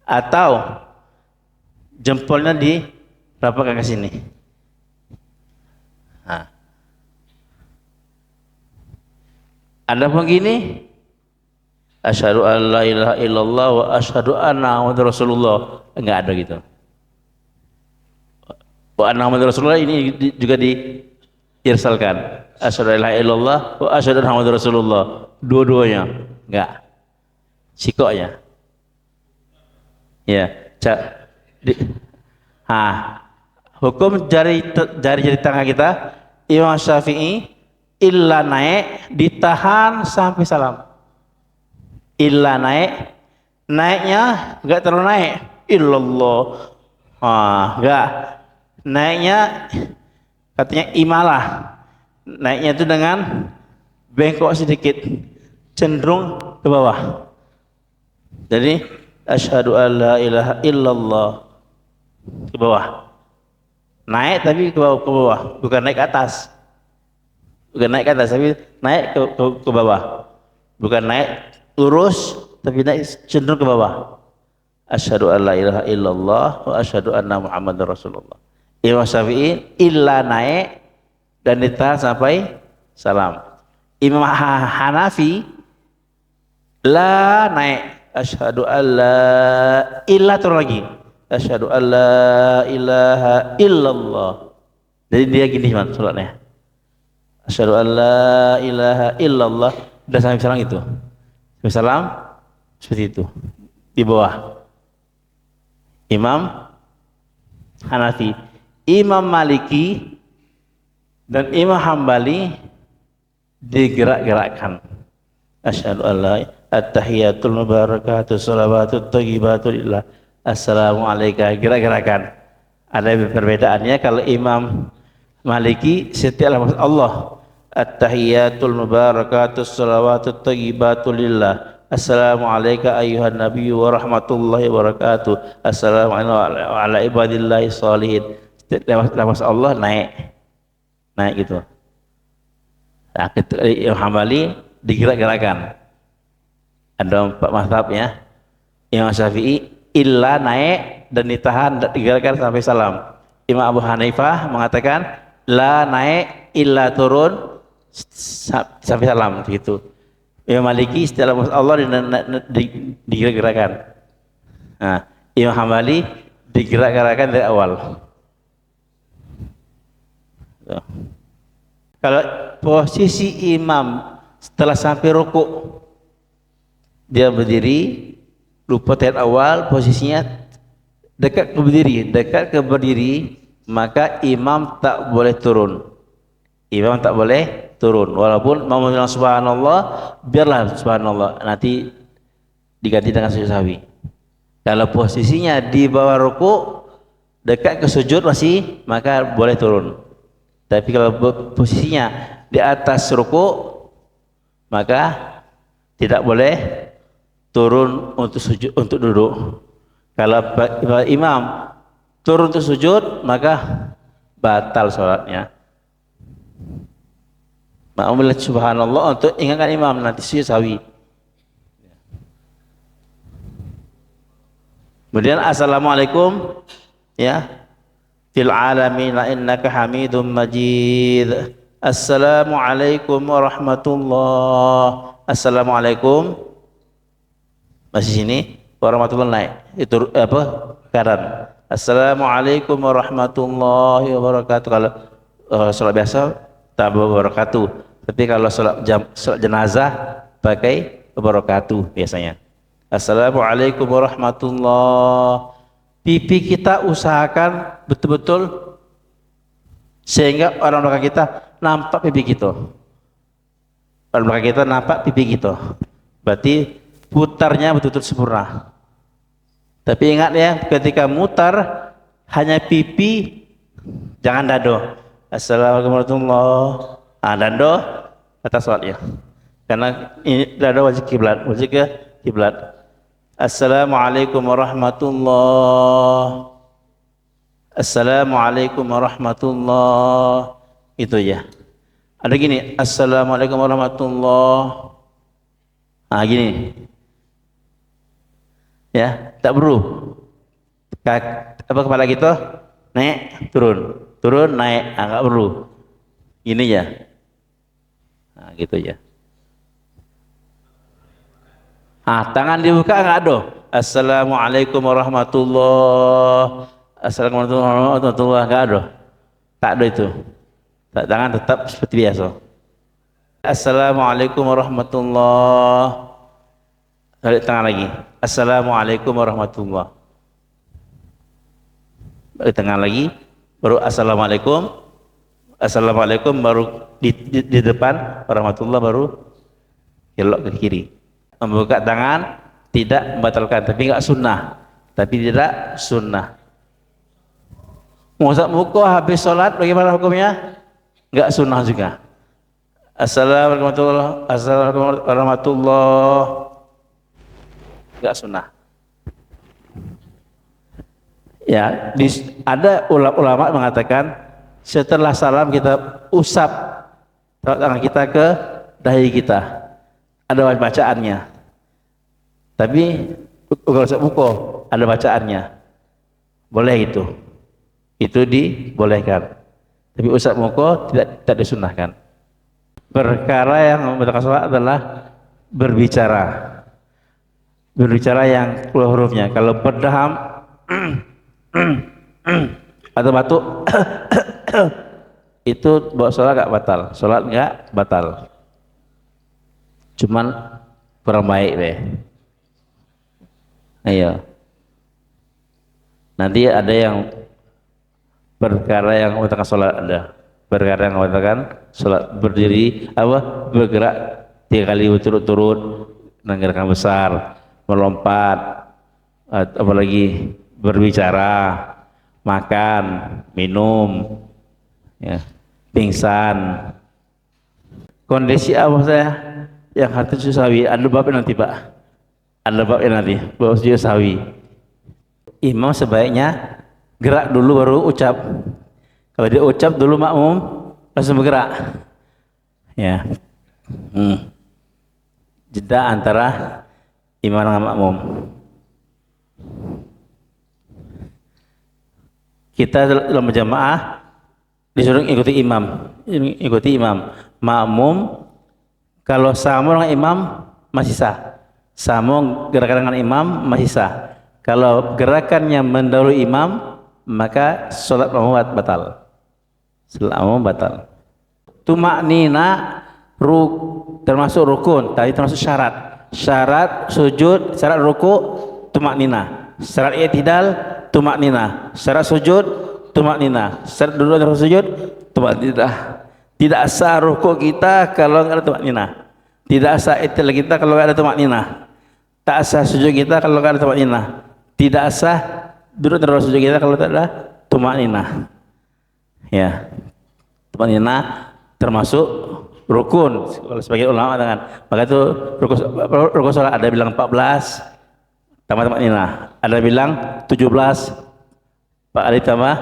atau jempolnya dirapatkan ke sini. Nah, ada pun gini, asyhadu an la ilaha illallah wa asyhadu anna muhammadar rasulullah, enggak ada gitu. Wa anna muhammadar rasulullah ini juga diirsalkan. Asyhadu an la ilaha illallah wa asyhadu anna muhammadar rasulullah, dua-duanya enggak. Sikoknya. Ya, hukum jari tangan kita, Imam Syafi'i, illa naik ditahan sampai salam. Illa naiknya enggak terlalu naik, illallah. Enggak. Naiknya katanya imalah, naiknya itu dengan bengkok sedikit, cenderung ke bawah. Jadi asyhadu an la ilaha illallah, ke bawah. Naik tapi ke bawah, bukan naik ke atas. Bukan naik ke atas, tapi naik ke bawah. Bukan naik lurus, tapi naik cenderung ke bawah. Asyhadu an la ilaha illallah wa asyhadu anna muhammadar rasulullah. Imam Syafi'i illa naik dan ditahan sampai salam. Imam Hanafi la naik, asyhadu an la illa turun lagi, asyhadu an la ilaha illallah. Jadi dia gini cuman sholatnya, asyhadu an la ilaha illallah, udah sampai salam itu. Sampai salam seperti itu di bawah. Imam Hanafi. Imam Maliki dan Imam Hambali digerak-gerakkan. Asyhadu an la at-tahiyatul mubarakatus salawatut thayyibatu lillah. Assalamu alayka, gerak-gerakan. Ada perbedaannya, kalau Imam Maliki setiap lafaz Allah, at-tahiyatul mubarakatus salawatut thayyibatu lillah. Assalamu alayka ayyuhan nabiyyu wa rahmatullahi wabarakatuh. Assalamu ala ibadillahi sholihin. Lafaz Allah naik gitu. Nah, Imam Hambali digerak-gerakan. Ada 4 mazhab ya. Imam Syafi'i illa naik dan ditahan dan digerakkan sampai salam. Imam Abu Hanifah mengatakan la naik illa turun sampai salam gitu. Imam Maliki setelah lafaz Allah digerak-gerakan. Nah, Imam Hambali digerak-gerakan dari awal. Kalau posisi imam setelah sampai rukuk, dia berdiri, lupa tahiyat awal, posisinya dekat ke berdiri, maka imam tak boleh turun. Imam tak boleh turun. Walaupun mau bilang subhanallah, biarlah subhanallah, nanti diganti dengan sujud sahwi. Kalau posisinya di bawah ruku, dekat ke sujud masih, maka boleh turun. Tapi kalau posisinya di atas ruku, maka tidak boleh turun untuk sujud, untuk duduk. Kalau imam turun untuk sujud, maka batal sholatnya. Ma'amul subhanallah untuk ingatkan imam, nanti sujud sahwi. Kemudian assalamualaikum, ya, fil alamin innaka hamidum majid. Assalamualaikum warahmatullah. Assalamualaikum, masih sini, warahmatullah naik, itu apa, kanan. Assalamualaikum warahmatullahi wabarakatuh. Kalau sholat biasa tambah wabarakatuh, tapi kalau sholat jenazah pakai wabarakatuh biasanya. Assalamualaikum warahmatullah. Pipi kita usahakan betul-betul sehingga orang belakang kita nampak pipi kita. Orang belakang kita nampak pipi kita. Berarti putarnya betul-betul sempurna. Tapi ingat ya, ketika mutar hanya pipi, jangan dado. Assalamualaikum warahmatullahi wabarakatuh. Dado atas sholatnya. Karena ini dado wajib kiblat, wajib ke kiblat. Assalamualaikum warahmatullahi. Assalamualaikum warahmatullahi. Itu ya. Ada gini, assalamualaikum warahmatullahi. Gini. Ya, tak perlu. Apa kepala kita naik, turun, turun, naik, enggak perlu. Ini ya. Gitu ya. Tangan dibuka enggak ada. Assalamualaikum warahmatullahi. Assalamualaikum warahmatullahi, enggak ada. Tak ada itu. Tangan tetap seperti biasa. Assalamualaikum warahmatullahi. Balik tangan lagi. Assalamualaikum warahmatullahi. Balik tangan lagi. Baru assalamualaikum. Assalamualaikum baru di depan warahmatullahi, baru kelok ke kiri. Membuka tangan tidak membatalkan, tapi enggak sunnah. Tapi tidak sunnah. Mengusap muka habis sholat bagaimana hukumnya? Enggak sunnah juga. Assalamualaikum warahmatullahi, enggak sunnah. Ya, ada ulama mengatakan setelah salam kita usap tangan kita ke dahi kita. Ada bacaannya. Tapi kalau usap muka ada bacaannya. Boleh itu. Itu dibolehkan. Tapi usap muka tidak disunahkan. Perkara yang membatalkan sholat adalah berbicara. Berbicara yang keluar hurufnya. Kalau berdaham atau batuk itu buat sholat enggak batal. Sholat enggak batal. Cuman kurang baik deh. Ayo. Nanti ada yang perkara yang membatalkan sholat, ada perkara yang membatalkan sholat, berdiri bergerak 3 kali berturut-turut dengan gerakan besar, melompat, apalagi berbicara, makan, minum, ya, pingsan. Kondisi apa saya yang harus sawi, ada babnya nanti Pak, ada babnya nanti, bab sujud sawi. Imam sebaiknya gerak dulu baru ucap. Kalau dia ucap dulu makmum langsung bergerak. Ya. Jeda antara imam dengan makmum. Kita dalam jamaah disuruh ikuti imam, makmum kalau sama dengan imam masih sah, sama gerakan dengan imam masih sah. Kalau gerakannya mendahului imam maka sholat makmum batal. Sholat makmum batal. Tumaknina termasuk rukun, tadi termasuk syarat. Syarat sujud, syarat ruku, tumaknina. Syarat i'tidal, tumaknina. Syarat sujud, tumaknina. Syarat dulu sujud, tumaknina. Tidak sah rukuk kita kalau nggak ada tumakninah. Tidak sah itil kita kalau nggak ada tumakninah. Tak sah sujud kita kalau nggak ada tumakninah. Tidak sah duduk terus sujud kita kalau tak ada tumakninah. Ya, tumakninah termasuk rukun. Kalau sebagai ulama dengan maka itu rukun salat ada bilang 14 tambah tumakninah, ada bilang 17 Pak Ali tambah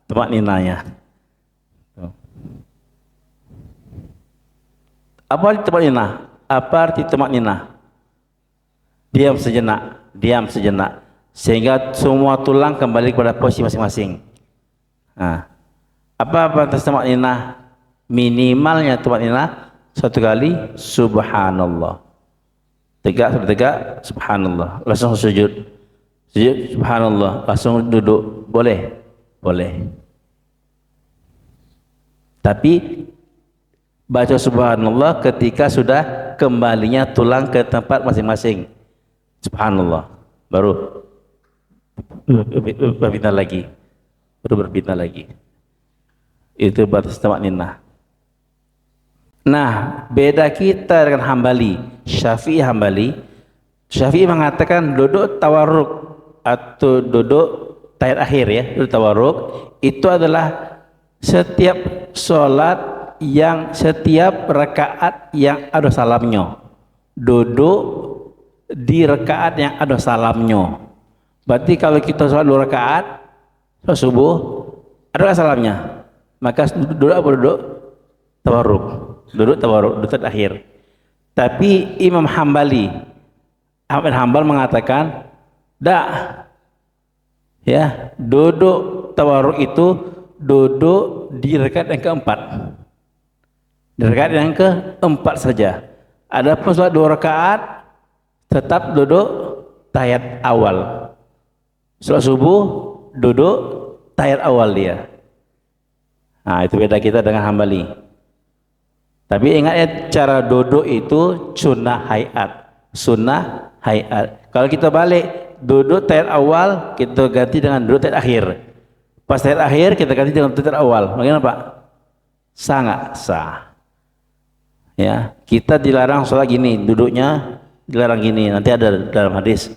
tumakninahnya. Apa arti tumakninah? Apa arti tumakninah? Diam sejenak sehingga semua tulang kembali kepada posisi masing-masing. Nah, apa batas tumakninah? Minimalnya tumakninah satu kali subhanallah. Tegak subhanallah, langsung sujud subhanallah, langsung duduk, boleh. Tapi baca subhanallah ketika sudah kembalinya tulang ke tempat masing-masing. Subhanallah, baru berpindah lagi. Itu batas tumakninah. Nah, beda kita dengan Syafi'i mengatakan duduk tawarruk atau duduk tahiyat akhir ya, duduk tawarruk itu adalah setiap sholat yang setiap rakaat yang ada salamnya, duduk di rakaat yang ada salamnya. Berarti kalau kita sholat 2 rakaat sholat subuh ada salamnya, maka duduk tawarruk, duduk akhir. Tapi Imam Ahmad Hambal mengatakan ya, duduk tawarruk itu duduk di rakaat yang keempat. Di rakaat yang keempat saja. Adapun sholat 2 rakaat tetap duduk tahiyat awal. Sholat subuh duduk tahiyat awal dia. Nah, itu beda kita dengan Hambali. Tapi ingat ya, cara duduk itu sunnah hayat. Kalau kita balik duduk tahiyat awal, kita ganti dengan duduk tahiyat akhir. Pas tahiyat akhir kita ganti dengan tahiyat awal. Bagaimana Pak? Sangat sah. Ya, kita dilarang sholat gini, duduknya dilarang gini. Nanti ada dalam hadis.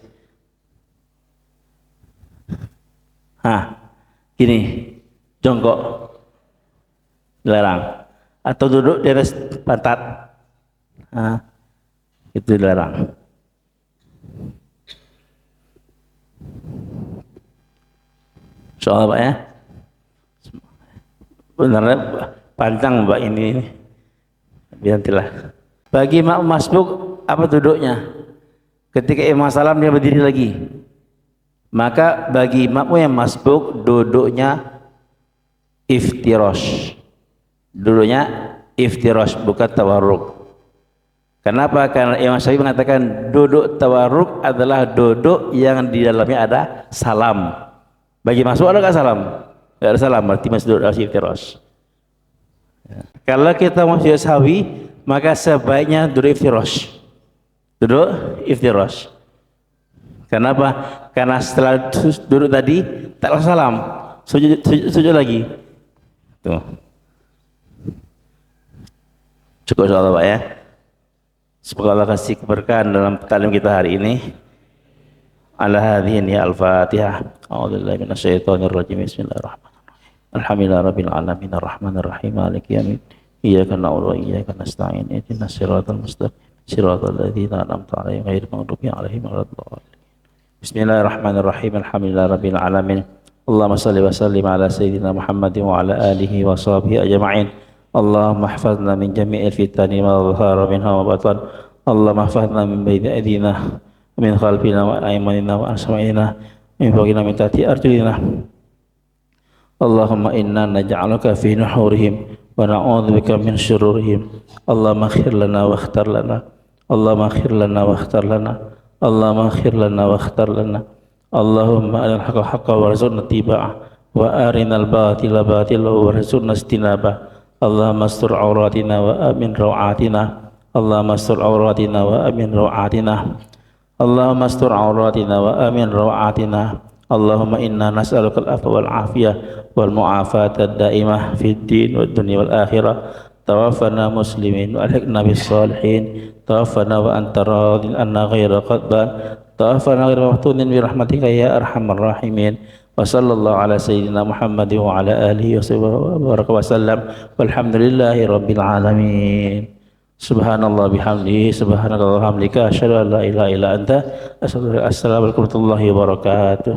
Gini, jongkok dilarang. Atau duduk di atas pantat, itu dilarang. Soal Pak ya, benar panjang Pak ini. Nantilah. Bagi makmum masbuk apa duduknya? Ketika imam salam dia berdiri lagi. Maka bagi makmum yang masbuk duduknya iftirash. Bukan tawarruk. Kenapa? Karena Imam Syafi'i mengatakan duduk tawarruk adalah duduk yang di dalamnya ada salam. Bagi masuk ada nggak salam? Nggak ada salam, berarti masih duduk dalam iftirash. Ya. Kalau kita mau sujud sahwi, maka sebaiknya duduk iftirash. Kenapa? Karena setelah duduk tadi tak langsung salam, sujud lagi. Tuh. Cukup insyaallah Pak ya. Semoga Allah kasih keberkahan dalam taklim kita hari ini. Ala hadhihi al-Fatihah. A'udzubillahi minasyaitonir rajim. Bismillahirrahmanirrahim. Alhamdulillahirabbil alamin arrahmanir rahim maliki yaumiddin. Iyyaka na'budu wa iyyaka nasta'in. Ihdinas siratal mustaqim. Siratal ladzina an'amta 'alaihim ghairil maghdubi 'alaihim waladdallin. Bismillahirrahmanirrahim. Alhamdulillahirabbil alamin. Allahumma shalli wa sallim ala sayyidina Muhammadin wa ala alihi wa sahbihi ajma'in. Allahumma ihfazna min jami'il fitani ma dhahara minha wa batan. Allahumma ihfazna min bayni aydina min khalfina wa aymanina wa asma'ina min fawqina min tahti arjulina. Allahumma inna naj'aluka fi nuhurihim wa na'udzubika min syururihim. Allahumma ighfir lana waghfir lana. Allahumma ighfir lana waghfir lana. Allahumma ighfir lana waghfir lana. Allahumma arina al-haqqa haqqan warzuqna ittiba'ah wa arina al-batila batilan warzuqna ijtinabah. Allahumma astur auratina wa amin rawatina. Allahumma astur auratina wa amin rawatina. Allahumma astur auratina wa amin rawatina. Allahumma inna nas'aluka al-afwa wal afiyah wal mu'afata ad-daimah fid din wad dunya wal akhirah. tawaffana muslimin wa alhiqna bis salihin tawaffana wa anta radin anna ghayra qadban tawaffana ghayra maftunin bi rahmatika ya arhamar rahimin wa sallallahu ala sayyidina Muhammadin wa ala alihi wa sahbihi wa baraka wa sallam walhamdulillahi rabbil alamin. Subhanallah bihamdihi subhanallah wa hamdika asyhadu an la ilaha illa anta astaghfiruka. Assalamualaikum warahmatullahi wabarakatuh.